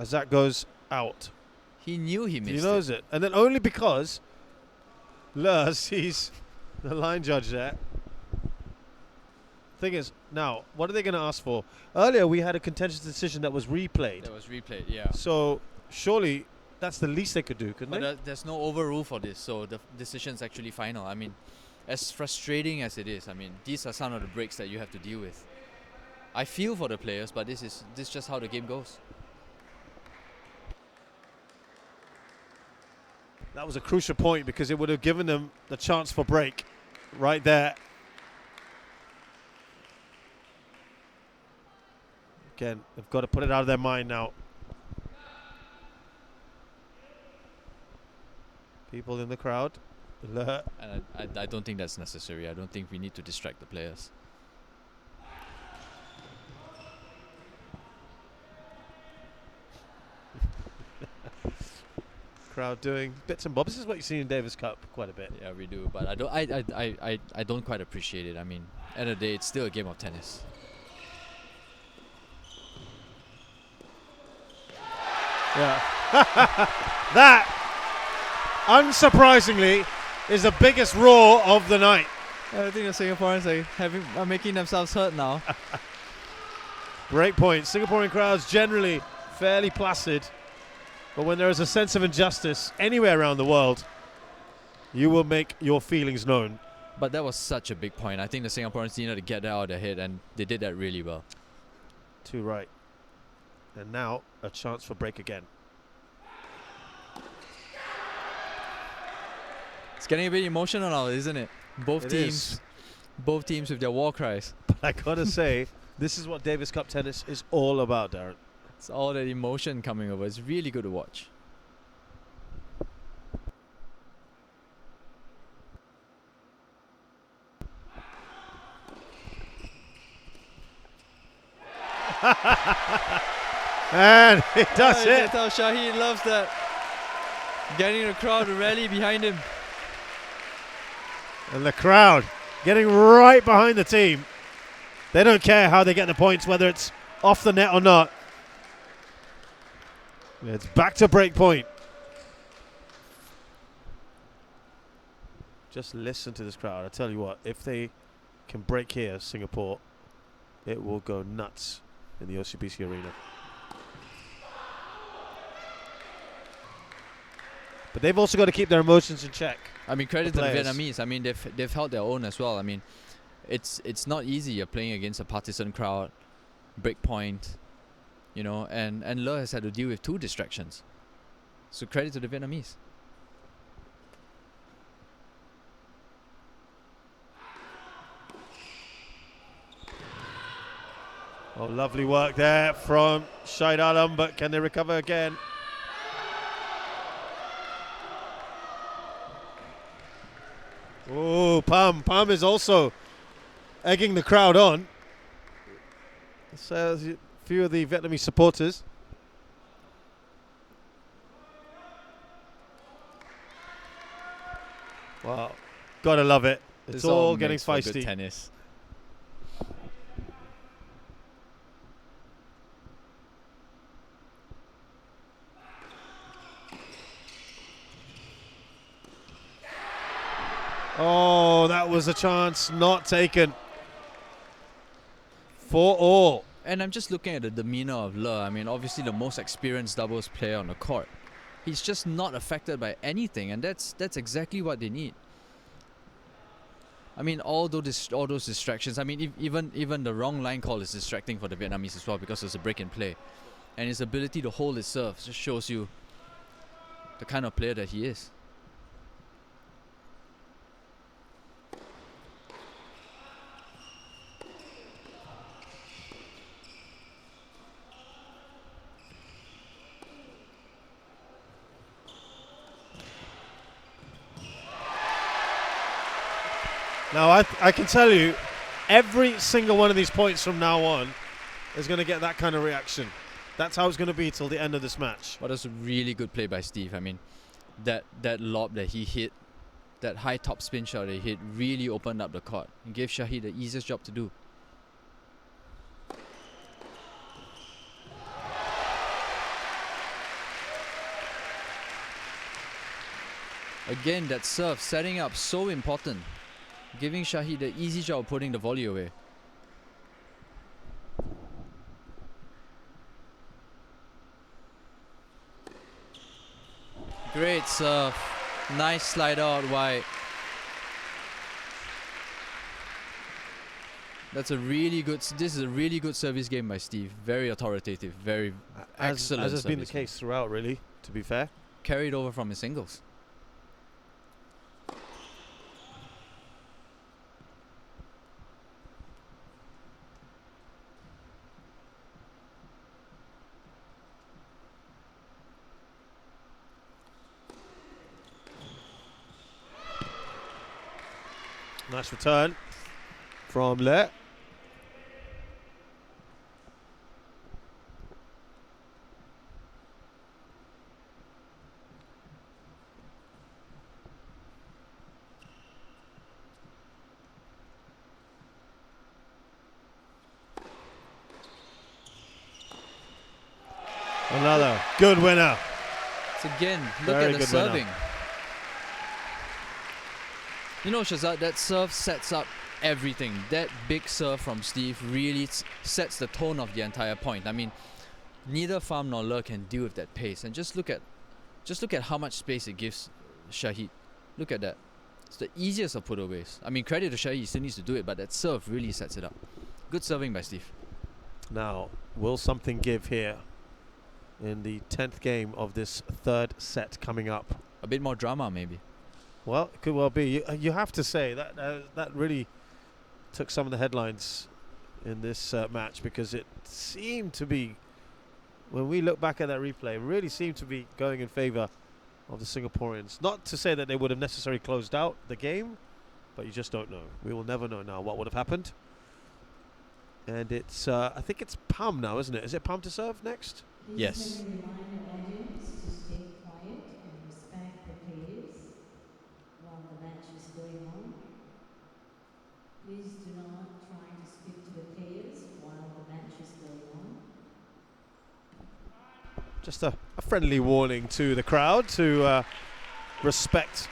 as that goes out. He knew he missed He knows it. And then only because Le sees the line judge there. Thing is, now, what are they going to ask for? Earlier, we had a contentious decision that was replayed. That was replayed, yeah. So, surely, that's the least they could do, couldn't they? But there's no overrule for this, so the decision's actually final. I mean, as frustrating as it is, I mean, these are some of the breaks that you have to deal with. I feel for the players, but this is just how the game goes. That was a crucial point because it would have given them the chance for break right there. Again, they've got to put it out of their mind now. People in the crowd. And I don't think that's necessary. I don't think we need to distract the players. Crowd doing bits and bobs. This is what you see in Davis Cup quite a bit. Yeah, we do, but I don't quite appreciate it. I mean, end of the day, it's still a game of tennis. Yeah. That, unsurprisingly, is the biggest roar of the night. I think the Singaporeans are making themselves hurt now. Great point. Singaporean crowds generally fairly placid, but when there is a sense of injustice anywhere around the world, you will make your feelings known. But that was such a big point. I think the Singaporeans needed to get that out of their head, and they did that really well. Too right. And now a chance for break again. It's getting a bit emotional now, isn't it? Both teams with their war cries. But I gotta say, this is what Davis Cup tennis is all about, Darren. It's all that emotion coming over. It's really good to watch. And it does it. That's how Shaheed loves that. Getting the crowd to rally behind him. And the crowd getting right behind the team. They don't care how they get the points, whether it's off the net or not. It's back to break point. Just listen to this crowd. I tell you what, if they can break here, Singapore, it will go nuts in the OCBC arena. But they've also got to keep their emotions in check. I mean, credit to the Vietnamese. I mean, they've held their own as well. I mean, it's not easy. You're playing against a partisan crowd, break point, you know, and Le has had to deal with 2 distractions. So credit to the Vietnamese. Oh, lovely work there from Shahid Alam, but can they recover again? Oh, PHAM. PHAM is also egging the crowd on. So a few of the Vietnamese supporters. Wow. Gotta love it. It's all getting feisty. Good tennis. Oh, that was a chance not taken. For all. And I'm just looking at the demeanor of Le. I mean, obviously the most experienced doubles player on the court. He's just not affected by anything, and that's exactly what they need. I mean, all those distractions. I mean, even the wrong line call is distracting for the Vietnamese as well because there's a break in play, and his ability to hold his serve just shows you the kind of player that he is. Now, I can tell you, every single one of these points from now on is going to get that kind of reaction. That's how it's going to be till the end of this match. Well, that's a really good play by Steve. I mean, that lob that he hit, that high top spin shot that he hit, really opened up the court and gave Shaheed the easiest job to do. Again, that serve, setting up, so important. Giving Shaheed the easy job of putting the volley away. Great serve. Nice slide out wide. This is a really good service game by Steve. Very authoritative, very excellent. As has been the service game. case throughout, really, to be fair. Carried over from his singles. Nice return from Le. Another good winner. So again, look Very at the good winner. serving. You know, Shahzad, that serve sets up everything. That big serve from Steve really sets the tone of the entire point. I mean, neither PHAM nor Le can deal with that pace. And just look at how much space it gives Shaheed. Look at that. It's the easiest of putaways. I mean, credit to Shaheed, he still needs to do it, but that serve really sets it up. Good serving by Steve. Now, will something give here in the 10th game of this third set coming up? A bit more drama, maybe. Well, it could well be. You have to say that that really took some of the headlines in this match, because it seemed to be, when we look back at that replay, it really seemed to be going in favour of the Singaporeans. Not to say that they would have necessarily closed out the game, but you just don't know. We will never know now what would have happened. And it's, I think it's PHAM now, isn't it? Is it PHAM to serve next? Yes. Please remind the audience to stay quiet and respect the players while the match is going on. Please do not try to speak to the players while the match is going on. Just a friendly warning to the crowd to respect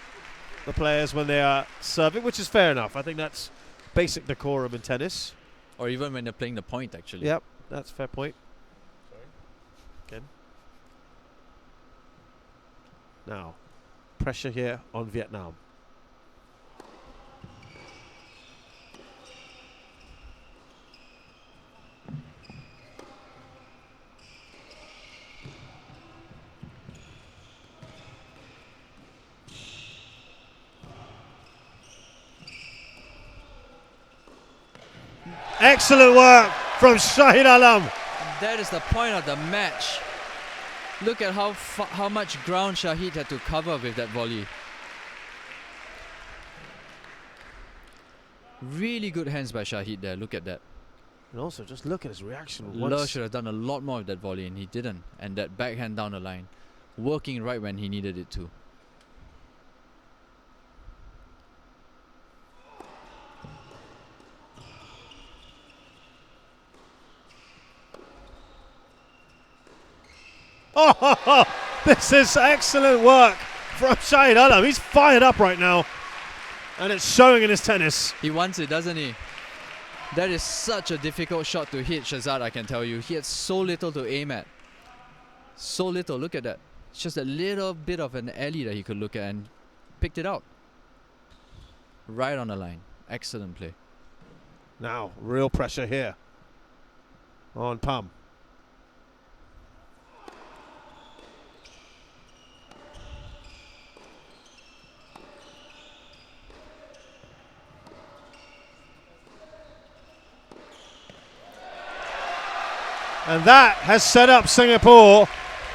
the players when they are serving, which is fair enough. I think that's basic decorum in tennis. Or even when they're playing the point, actually. Yep, that's a fair point. Sorry. Again. Now, pressure here on Vietnam. Excellent work from Shaheed Alam. That is the point of the match. Look at how much ground Shaheed had to cover with that volley. Really good hands by Shaheed there. Look at that. And also, just look at his reaction. Le should have done a lot more with that volley, and he didn't. And that backhand down the line, working right when he needed it to. Oh, this is excellent work from Shaheed Alam. He's fired up right now, and it's showing in his tennis. He wants it, doesn't he? That is such a difficult shot to hit, Shahzad, I can tell you. He had so little to aim at. So little, look at that. It's just a little bit of an alley that he could look at and picked it out. Right on the line. Excellent play. Now, real pressure here on PHAM. And that has set up Singapore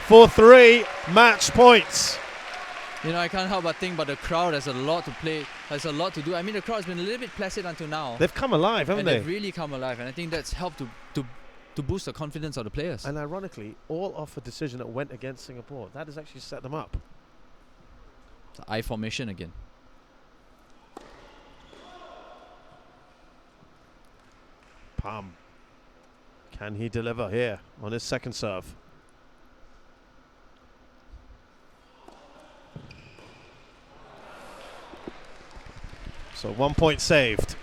for 3 match points. You know, I can't help but think about the crowd has a lot to play, has a lot to do. I mean, the crowd's been a little bit placid until now. They've come alive, haven't and they? They've really come alive, and I think that's helped to boost the confidence of the players. And ironically, all off a decision that went against Singapore. That has actually set them up. It's I formation again. PHAM. Can he deliver here on his second serve? So 1 point saved.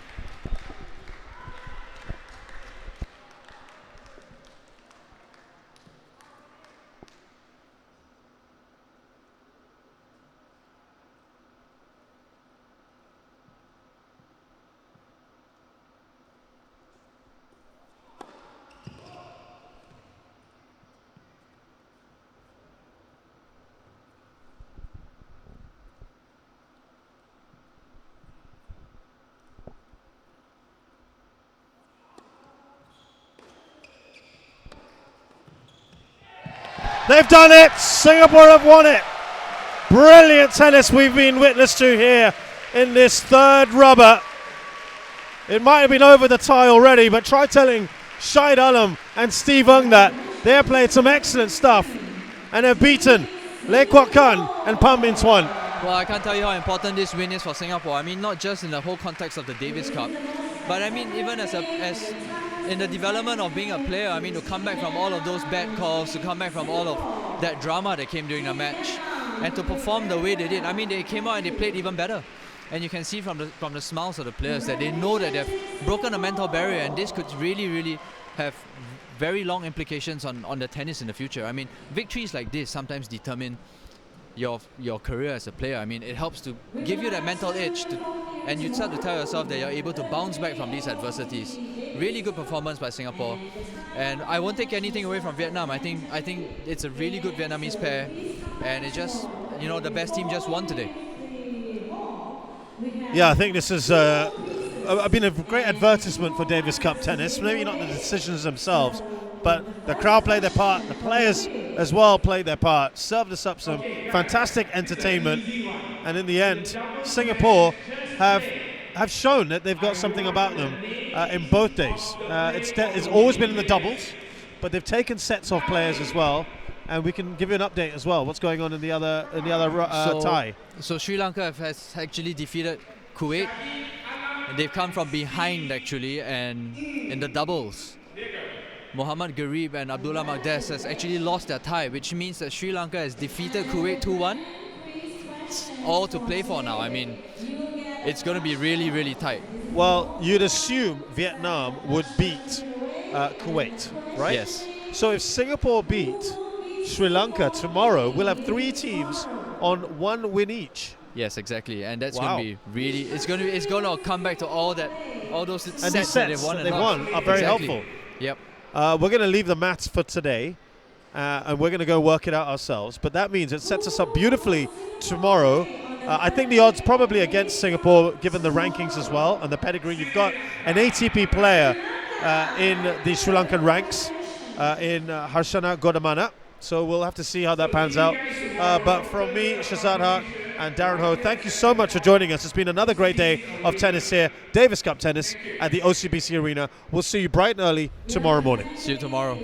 They've done it! Singapore have won it! Brilliant tennis we've been witness to here in this third rubber. It might have been over the tie already, but try telling Shaheed Alam and Steve Ng that they have played some excellent stuff and have beaten Quoc-Khanh and PHAM in Tuan. Well, I can't tell you how important this win is for Singapore. I mean, not just in the whole context of the Davis Cup, but I mean, even as in the development of being a player, I mean, to come back from all of those bad calls, to come back from all of that drama that came during the match, and to perform the way they did. I mean, they came out and they played even better. And you can see from the smiles of the players that they know that they've broken a mental barrier, and this could really, really have very long implications on the tennis in the future. I mean, victories like this sometimes determine your career as a player. I mean, it helps to give you that mental edge, and you start to tell yourself that you're able to bounce back from these adversities. Really good performance by Singapore, and I won't take anything away from Vietnam. I think it's a really good Vietnamese pair, and it's just, you know, the best team just won today. Yeah, I think this has been a great advertisement for Davis Cup tennis. Maybe not the decisions themselves, but the crowd played their part, the players as well played their part, served us up some fantastic entertainment, and in the end, Singapore have shown that they've got something about them in both days. It's always been in the doubles, but they've taken sets off players as well, and we can give you an update as well. What's going on in the other tie? So Sri Lanka has actually defeated Kuwait. They've come from behind actually, and in the doubles, Mohammad Garib and Abdullah Magdes has actually lost their tie, which means that Sri Lanka has defeated Kuwait 2-1. It's all to play for now. I mean, it's going to be really, really tight. Well, you'd assume Vietnam would beat Kuwait, right? Yes. So if Singapore beat Sri Lanka tomorrow, we'll have 3 teams on 1 win each. Yes, exactly, and that's going to be really. It's going to come back to all those sets that they've won. That they've won are very helpful. Yep. We're going to leave the mats for today, and we're going to go work it out ourselves. But that means it sets us up beautifully tomorrow. I think the odds probably against Singapore, given the rankings as well and the pedigree. You've got an ATP player in the Sri Lankan ranks in Harshana Godamana. So we'll have to see how that pans out. But from me, Shazad Haq and Darren Ho, thank you so much for joining us. It's been another great day of tennis here, Davis Cup tennis at the OCBC Arena. We'll see you bright and early tomorrow morning. See you tomorrow.